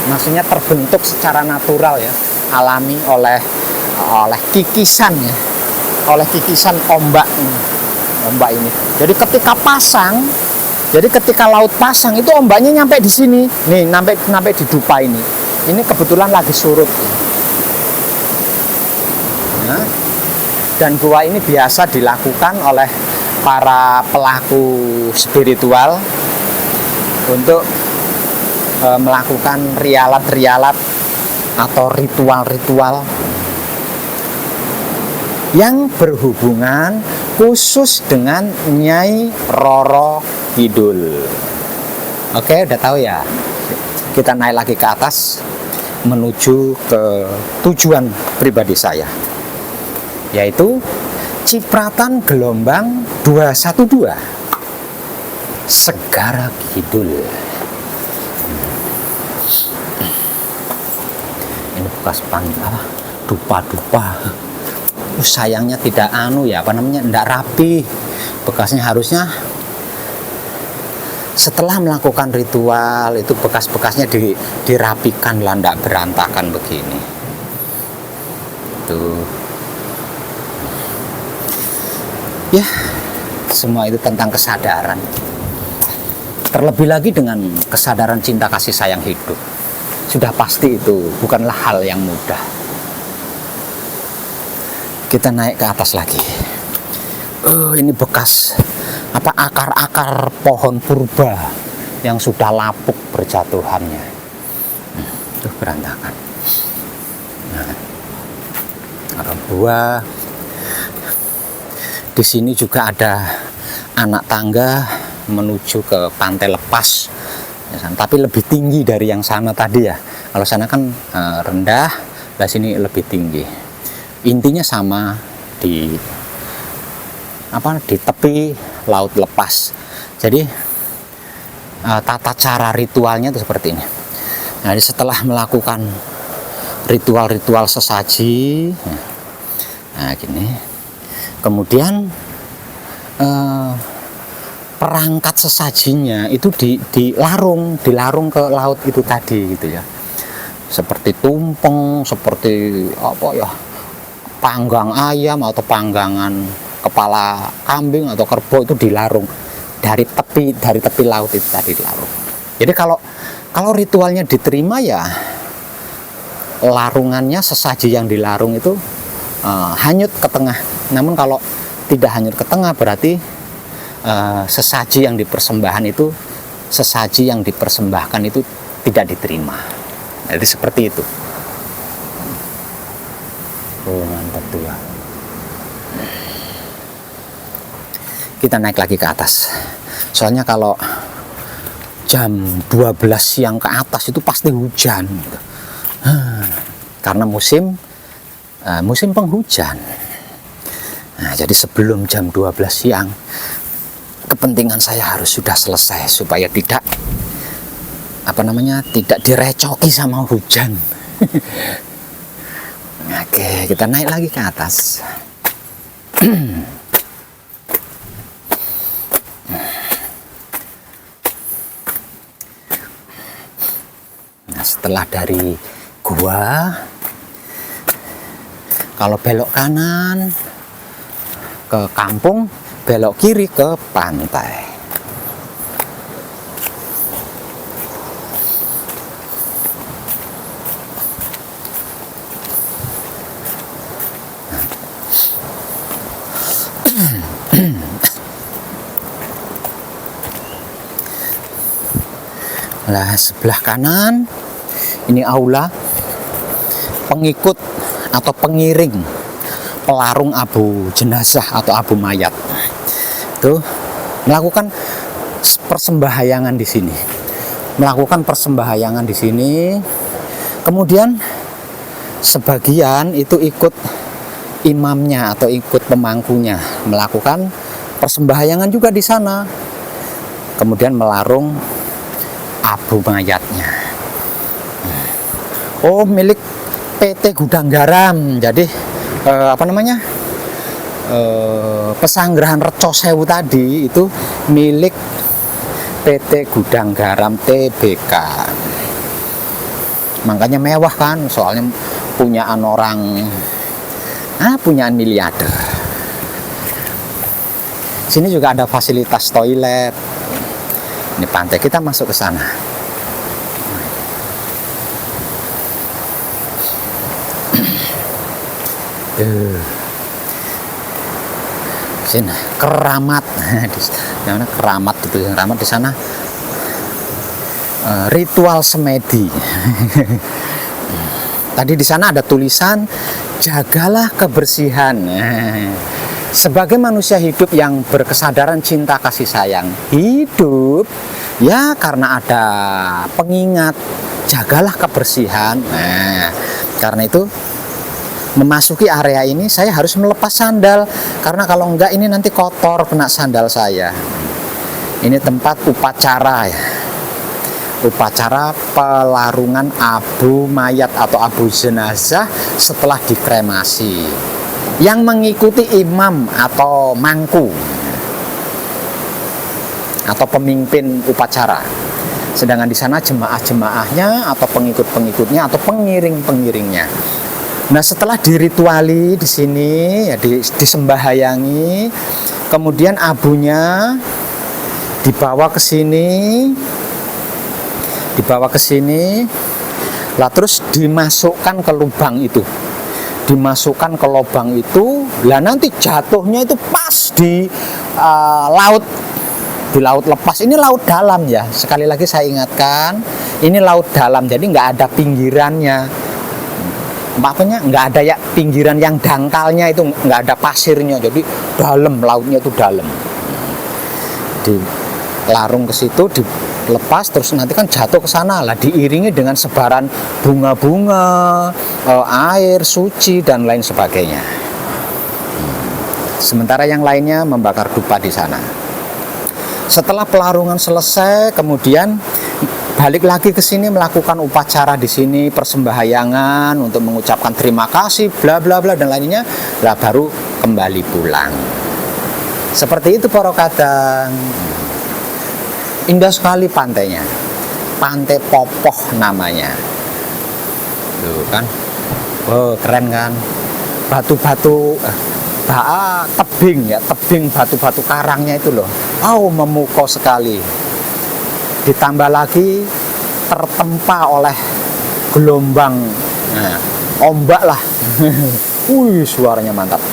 Maksudnya terbentuk secara natural ya, alami oleh kikisan ya. Oleh kikisan ombak ini. Jadi ketika laut pasang itu ombaknya nyampe di sini. Nih, sampai di dupa ini. Ini kebetulan lagi surut. Nah, dan gua ini biasa dilakukan oleh para pelaku spiritual untuk melakukan rialat-rialat atau ritual-ritual yang berhubungan khusus dengan Nyai Roro Kidul. Oke, udah tahu ya. Kita naik lagi ke atas menuju ke tujuan pribadi saya, yaitu Cipratan Gelombang 212 Segara Kidul. Ini bekas dupa-dupa. Sayangnya tidak enggak rapi. Bekasnya harusnya setelah melakukan ritual itu bekas-bekasnya dirapikan lah, enggak berantakan begini. Tuh. Ya, semua itu tentang kesadaran. Terlebih lagi dengan kesadaran cinta kasih sayang hidup. Sudah pasti itu bukanlah hal yang mudah. Kita naik ke atas lagi. Ini bekas akar-akar pohon purba yang sudah lapuk berjatuhannya. Itu berantakan. Nah, buah. Di sini juga ada anak tangga menuju ke pantai lepas, tapi lebih tinggi dari yang sana tadi ya. Kalau sana kan rendah, di sini lebih tinggi. Intinya sama di tepi laut lepas. Jadi tata cara ritualnya itu seperti ini. Nah, setelah melakukan ritual-ritual sesaji, nah gini. Kemudian perangkat sesajinya itu dilarung ke laut itu tadi gitu ya. Seperti tumpeng, seperti panggang ayam atau panggangan kepala kambing atau kerbau itu dilarung dari tepi laut itu tadi dilarung. Jadi kalau ritualnya diterima ya larungannya, sesaji yang dilarung itu hanyut ke tengah. Namun kalau tidak hanyut ke tengah berarti sesaji yang dipersembahkan itu tidak diterima. Jadi seperti itu. Mantap tuh. Kita naik lagi ke atas. Soalnya kalau jam 12 siang ke atas itu pasti hujan. Karena musim penghujan. Nah, jadi sebelum jam 12 siang kepentingan saya harus sudah selesai supaya tidak direcoki sama hujan. Oke, kita naik lagi ke atas. Nah, setelah dari gua, kalau belok kanan ke kampung, belok kiri ke pantai. Nah, sebelah kanan ini aula pengikut atau pengiring pelarung abu jenazah atau abu mayat. Tuh, melakukan persembahyangan di sini. Kemudian sebagian itu ikut imamnya atau ikut pemangkunya melakukan persembahyangan juga di sana. Kemudian melarung abu mayatnya. Oh, milik PT Gudang Garam. Jadi apa namanya? Pesanggrahan Reco Sewu tadi itu milik PT Gudang Garam TBK. Makanya mewah kan, soalnya punyaan orang, punyaan miliarder. Sini juga ada fasilitas toilet. Ini pantai, kita masuk ke sana. Sini Keramat. Namanya Keramat itu, Keramat di sana. Ritual semedi. Tadi di sana ada tulisan jagalah kebersihan. Sebagai manusia hidup yang berkesadaran cinta kasih sayang, hidup ya karena ada pengingat jagalah kebersihan. Karena itu memasuki area ini saya harus melepas sandal, karena kalau enggak ini nanti kotor kena sandal saya. Ini tempat upacara ya. Upacara pelarungan abu mayat atau abu jenazah setelah dikremasi. Yang mengikuti imam atau mangku atau pemimpin upacara. Sedangkan di sana jemaah-jemaahnya atau pengikut-pengikutnya atau pengiring-pengiringnya. Nah, setelah dirituali di sini ya disembahayangi, kemudian abunya dibawa ke sini, lah terus dimasukkan ke lubang itu. Dimasukkan ke lubang itu, lah nanti jatuhnya itu pas di laut, di laut lepas. Ini laut dalam ya, sekali lagi saya ingatkan, ini laut dalam, jadi nggak ada pinggirannya, makanya nggak ada ya pinggiran yang dangkalnya itu, nggak ada pasirnya, jadi dalam, lautnya itu dalam. Dilarung ke situ, dilepas, terus nanti kan jatuh ke sana lah, diiringi dengan sebaran bunga-bunga, air suci dan lain sebagainya. Sementara yang lainnya membakar dupa di sana. Setelah pelarungan selesai, kemudian balik lagi ke sini melakukan upacara di sini, persembahyangan untuk mengucapkan terima kasih, bla bla bla dan lainnya, lah baru kembali pulang. Seperti itu para kadang. Indah sekali pantainya, Pantai Popoh namanya. Tuh kan, keren kan, batu-batu tebing ya, tebing batu-batu karangnya itu loh, memukau sekali. Ditambah lagi tertempa oleh gelombang, ombak lah. Suaranya mantap.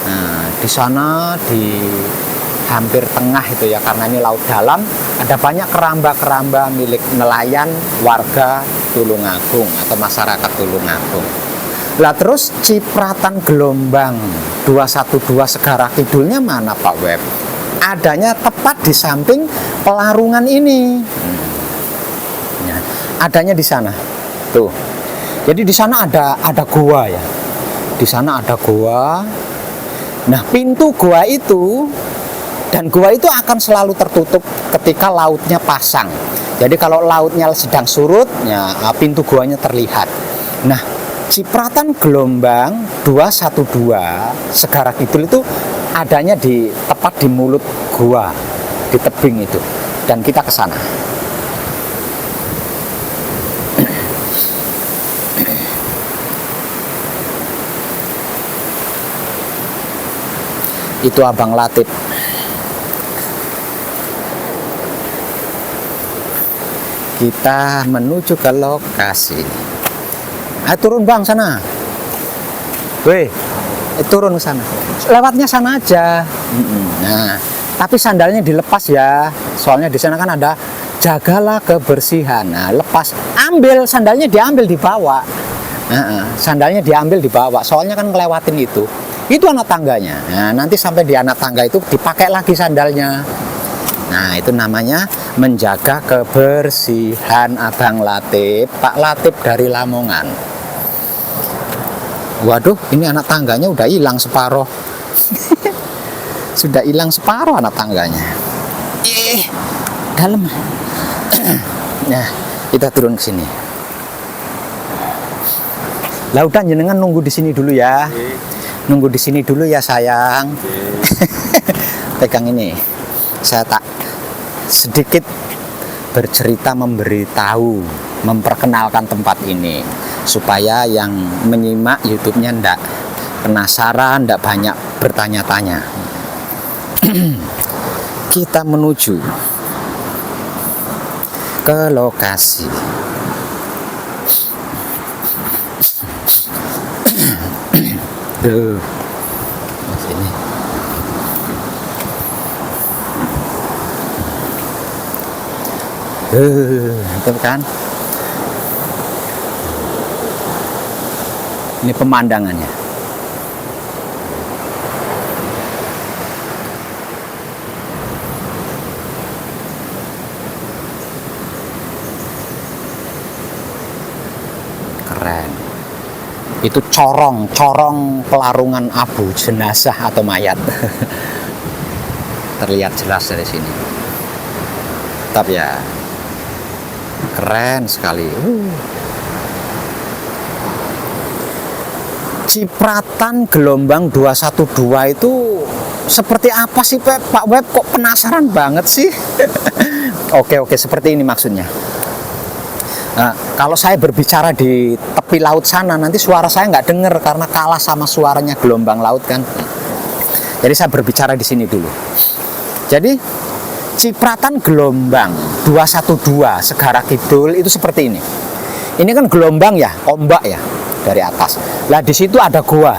Nah, di sana di hampir tengah itu ya, karena ini laut dalam, ada banyak keramba-keramba milik nelayan warga Tulungagung atau masyarakat Tulungagung. Lah terus cipratan gelombang 212 Segara Kidulnya mana Pak Web? Adanya tepat di samping pelarungan ini. Ya, adanya di sana. Tuh. Jadi di sana ada goa ya. Di sana ada goa. Nah, pintu goa itu dan goa itu akan selalu tertutup ketika lautnya pasang. Jadi kalau lautnya sedang surut, ya pintu goanya terlihat. Nah, cipratan gelombang 212 Segara Kidul itu adanya tepat di mulut goa, di tebing itu. Dan kita ke sana. Itu Abang Latif. Kita menuju ke lokasi. Turun Bang sana. Weh, turun ke sana. Lewatnya sana aja. Nah, tapi sandalnya dilepas ya. Soalnya di sana kan ada jagalah kebersihan. Nah, lepas, ambil sandalnya, diambil dibawa. Sandalnya diambil dibawa. Soalnya kan ngelewatin itu. Itu anak tangganya. Nah, nanti sampai di anak tangga itu dipakai lagi sandalnya. Nah, itu namanya menjaga kebersihan Abang Latif, Pak Latif dari Lamongan. Waduh, ini anak tangganya udah hilang separuh. Sudah hilang separuh anak tangganya. Dalam. Nah, kita turun ke sini. Lah udah jenengan nunggu di sini dulu ya. Nunggu di sini dulu ya sayang. Pegang ini. Saya tak sedikit bercerita, memberitahu, memperkenalkan tempat ini supaya yang menyimak YouTube-nya ndak penasaran, ndak banyak bertanya-tanya. Kita menuju ke lokasi. Tuh, sini. Itu kan. Ini pemandangannya. Keren. Itu corong pelarungan abu jenazah atau mayat. Terlihat jelas dari sini. Tapi ya keren sekali. Cipratan gelombang 212 itu seperti apa sih Pak Web? Kok penasaran banget sih? Oke, seperti ini maksudnya. Nah, kalau saya berbicara di tepi laut sana, nanti suara saya nggak dengar karena kalah sama suaranya gelombang laut kan. Jadi saya berbicara di sini dulu. Jadi cipratan gelombang 212 Segara Kidul itu seperti ini. Ini kan gelombang ya, ombak ya dari atas. Lah di situ ada gua,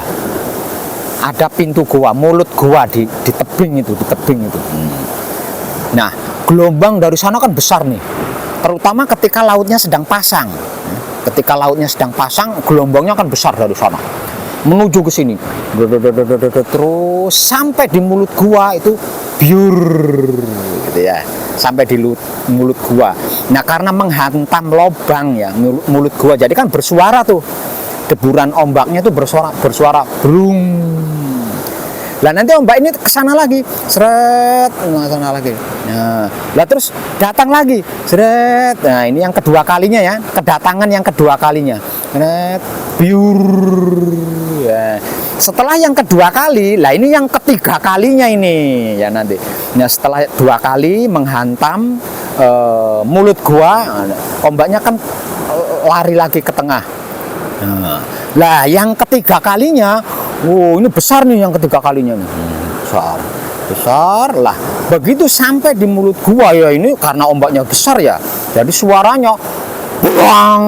ada pintu gua, mulut gua di tebing itu, Nah gelombang dari sana kan besar nih. Terutama ketika lautnya sedang pasang. Ketika lautnya sedang pasang, gelombangnya akan besar dari sana. Menuju ke sini. Terus sampai di mulut gua itu biur gitu ya. Sampai di mulut gua. Nah, karena menghantam lobang ya mulut gua. Jadi kan bersuara tuh. Deburan ombaknya tuh bersuara brung. Lah nanti ombak ini kesana lagi, seret, kesana lagi. Nah, lah terus datang lagi, seret. Nah ini yang kedua kalinya ya, kedatangan yang kedua kalinya. Seret, biur. Ya. Setelah yang kedua kali, lah ini yang ketiga kalinya ini ya nanti. Nah setelah 2 kali menghantam mulut gua, ombaknya kan lari lagi ke tengah. Nah, lah yang ketiga kalinya, ini besar nih yang ketiga kalinya nih. Besar lah. Begitu sampai di mulut gua ya ini karena ombaknya besar ya. Jadi suaranya bang,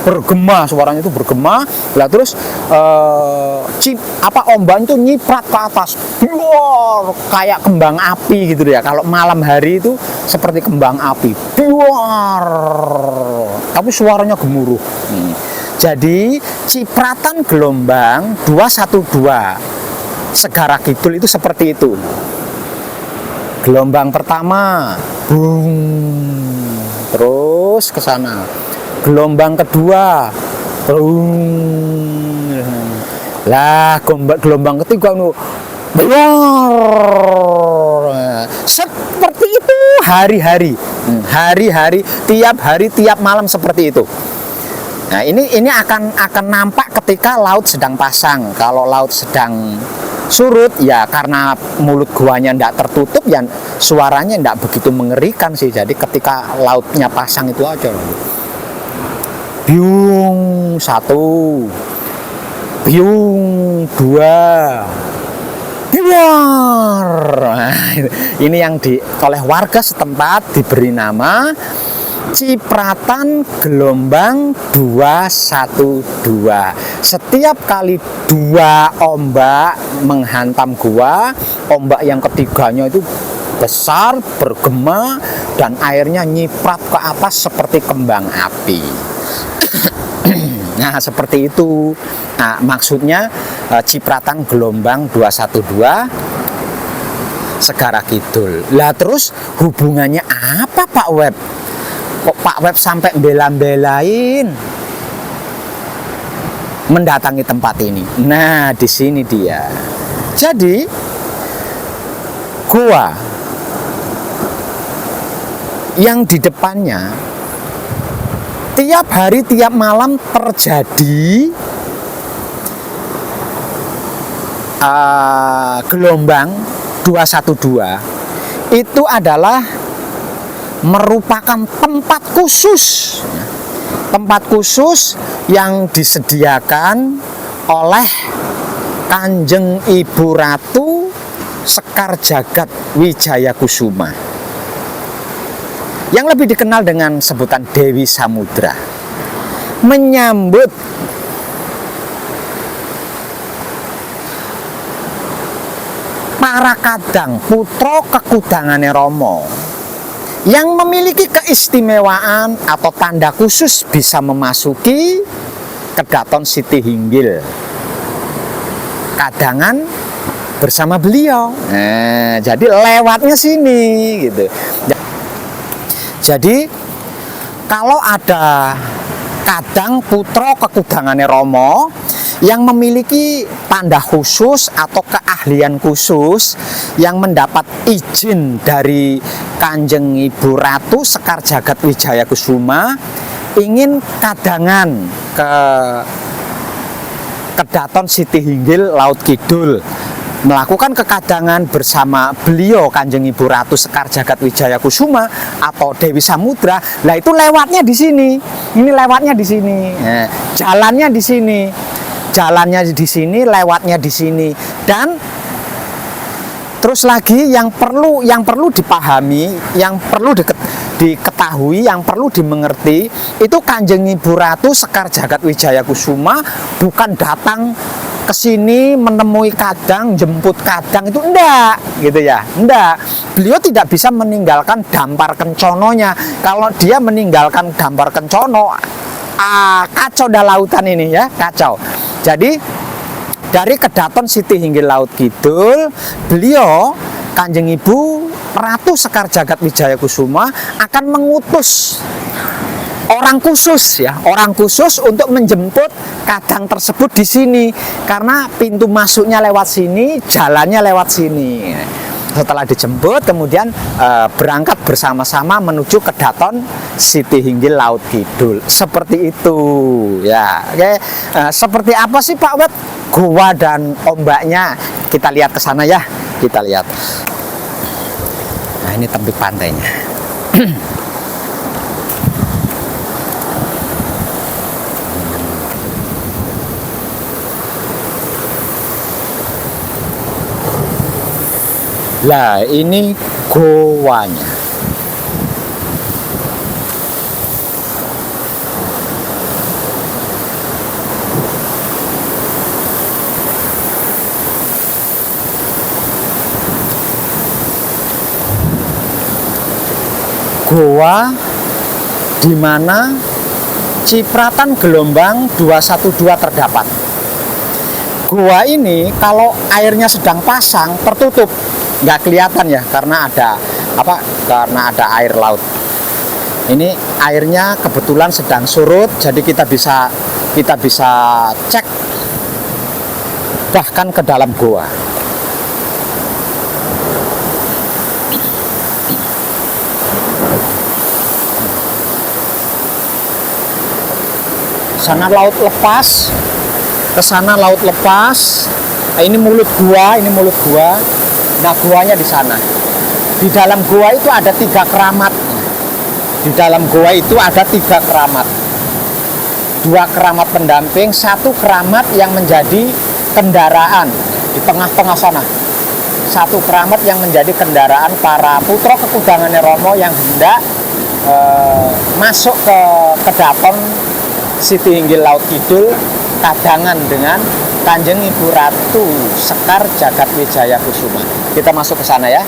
bergema, suaranya itu bergema. Lah terus ombaknya itu nyiprat ke atas. Bior, kayak kembang api gitu ya. Kalau malam hari itu seperti kembang api. Bior. Tapi suaranya gemuruh. Jadi cipratan gelombang 212 Segara Kidul itu seperti itu. Gelombang pertama, bung, terus ke sana. Gelombang kedua, bung. Lah gelombang ketiga seperti itu hari-hari, tiap hari, tiap malam seperti itu. Nah ini akan nampak ketika laut sedang pasang. Kalau laut sedang surut ya karena mulut guanya tidak tertutup ya suaranya tidak begitu mengerikan sih. Jadi ketika lautnya pasang itu aja. Biung 1, biung 2, biar. Nah, ini yang oleh warga setempat diberi nama cipratan gelombang 212. Setiap kali 2 ombak menghantam gua, ombak yang ketiganya itu besar, bergema, dan airnya nyiprat ke atas seperti kembang api. Nah seperti itu. Nah, maksudnya cipratan gelombang 212 Segara Kidul. Lah terus hubungannya apa Pak Web? Kok Pak Web sampai bela-belain mendatangi tempat ini? Nah, di sini dia. Jadi gua yang di depannya tiap hari, tiap malam terjadi gelombang 212. Itu adalah merupakan tempat khusus yang disediakan oleh Kanjeng Ibu Ratu Sekar Jagat Wijaya Kusuma, yang lebih dikenal dengan sebutan Dewi Samudra, menyambut para kadang putra kekudangane Rama yang memiliki keistimewaan atau tanda khusus bisa memasuki Kedaton Siti Hinggil kadangan bersama beliau. Nah, jadi lewatnya sini gitu. Jadi kalau ada kadang putra kekudangane Rama yang memiliki tanda khusus atau keahlian khusus yang mendapat izin dari Kanjeng Ibu Ratu Sekar Jagat Wijaya Kusuma, ingin kadangan ke Kedaton Siti Hinggil Laut Kidul, melakukan kekadangan bersama beliau Kanjeng Ibu Ratu Sekar Jagat Wijaya Kusuma atau Dewi Samudra. Lah itu lewatnya di sini. Ini lewatnya di sini. Nah, jalannya di sini. Jalannya di sini, lewatnya di sini. Dan terus lagi yang perlu dipahami, yang perlu diketahui, yang perlu dimengerti, itu Kanjeng Ibu Ratu Sekar Jagat Wijaya Kusuma bukan datang ke sini menemui kadang, jemput kadang, itu enggak, gitu ya, enggak. Beliau tidak bisa meninggalkan dampar kencononya. Kalau dia meninggalkan dampar kencono, kacau dah lautan ini ya, kacau. Jadi dari Kedaton Siti Hinggil Laut Kidul, beliau Kanjeng Ibu Ratu Sekar Jagat Wijaya Kusuma akan mengutus orang khusus ya, orang khusus untuk menjemput kadang tersebut di sini, karena pintu masuknya lewat sini, jalannya lewat sini. Setelah dijemput, kemudian berangkat bersama-sama menuju Kedaton Siti Hinggil Laut Kidul. Seperti itu ya. Oke. Seperti apa sih Pak Wet goa dan ombaknya? Kita lihat ke sana ya. Kita lihat. Nah, ini tebing pantainya. Lah, ini goanya. Goa di mana cipratan gelombang 212 terdapat. Goa ini kalau airnya sedang pasang tertutup, nggak kelihatan ya, karena ada apa? Karena ada air laut. Ini airnya kebetulan sedang surut, jadi kita bisa cek bahkan ke dalam goa. Sana laut lepas, ke sana laut lepas. Nah, ini mulut gua, ini mulut gua. Nah, guanya di sana. Di dalam gua itu ada 3 keramat. Di dalam gua itu ada 3 keramat. 2 keramat pendamping, 1 keramat yang menjadi kendaraan di tengah-tengah sana. 1 keramat yang menjadi kendaraan para putra kekudangannya Romo yang hendak masuk ke Kedaton Siti Hinggil Laut Kidul kadangan dengan Kanjeng Ibu Ratu Sekar Jagat Wijaya Kusuma. Kita masuk ke sana ya.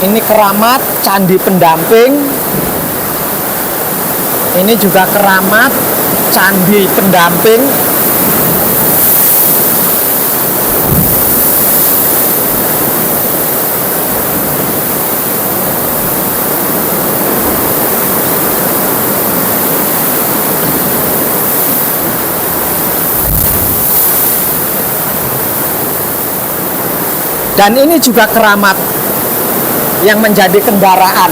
Ini keramat candi pendamping. Ini juga keramat candi pendamping. Dan ini juga keramat yang menjadi kendaraan.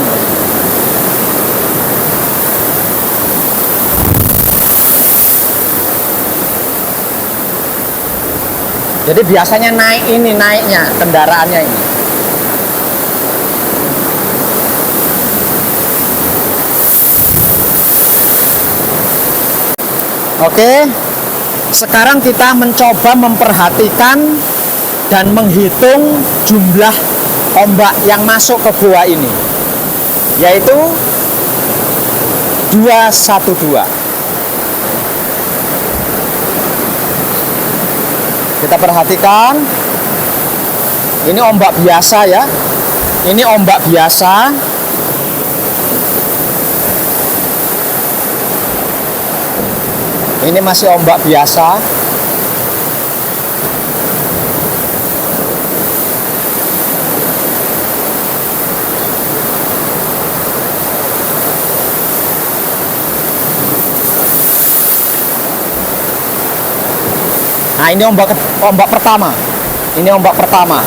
Jadi biasanya naiknya kendaraannya ini. Oke, sekarang kita mencoba memperhatikan dan menghitung jumlah ombak yang masuk ke gua ini, yaitu 212. Kita perhatikan, ini ombak biasa ya, ini ombak biasa. Ini masih ombak biasa. Nah, ini ombak pertama. Ini ombak pertama.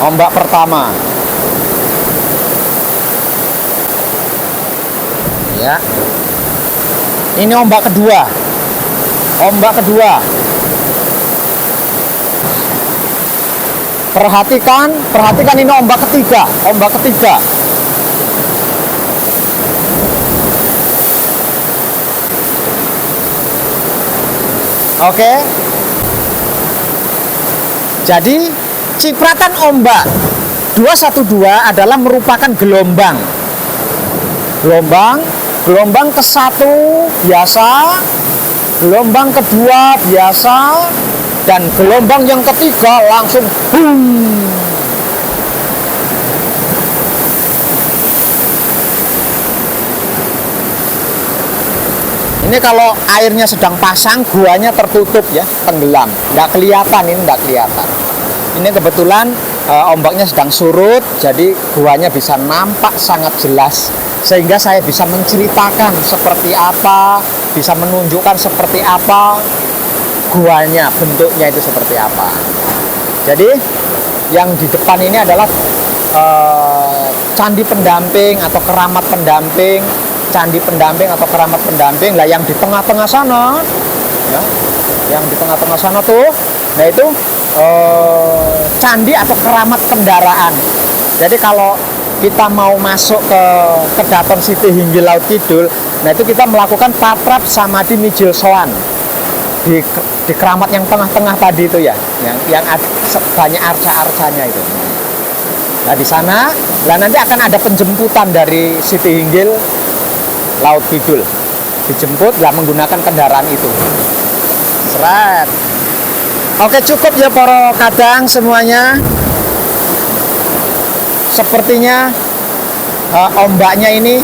Ombak pertama. Ya. Ini ombak kedua. Ombak kedua. Perhatikan ini ombak ketiga. Ombak ketiga. Oke. Jadi cipratan ombak 212 adalah merupakan gelombang. Gelombang ke-1 biasa, gelombang kedua biasa, dan gelombang yang ketiga langsung boom. Ini kalau airnya sedang pasang, guanya tertutup ya, tenggelam, nggak kelihatan, ini nggak kelihatan. Ini kebetulan ombaknya sedang surut, jadi guanya bisa nampak sangat jelas, sehingga saya bisa menceritakan seperti apa, bisa menunjukkan seperti apa guanya, bentuknya itu seperti apa. Jadi yang di depan ini adalah candi pendamping atau keramat pendamping. Candi pendamping atau keramat pendamping. Lah yang di tengah-tengah sana ya, yang di tengah-tengah sana tuh, nah itu candi atau keramat kendaraan. Jadi kalau kita mau masuk ke Keraton Siti Hinggil Laut Kidul, nah itu kita melakukan patrap samadhi mijil sowan di keramat yang tengah-tengah tadi itu ya, yang banyak arca-arcanya itu. Nah di sana, lah nanti akan ada penjemputan dari Siti Hinggil Laut Kidul, dijemput lah menggunakan kendaraan itu. Seret. Oke, cukup ya para kadang semuanya. Sepertinya ombaknya ini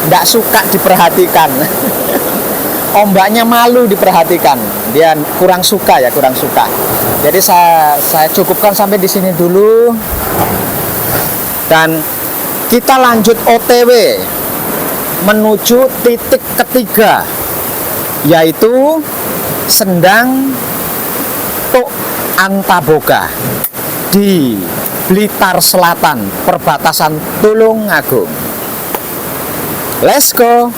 tidak suka diperhatikan. Ombaknya malu diperhatikan. Dia kurang suka ya, kurang suka. Jadi saya cukupkan sampai di sini dulu. Dan kita lanjut OTW menuju titik ketiga, yaitu Sendang Tuk Antaboga di Blitar Selatan, perbatasan Tulungagung. Let's go.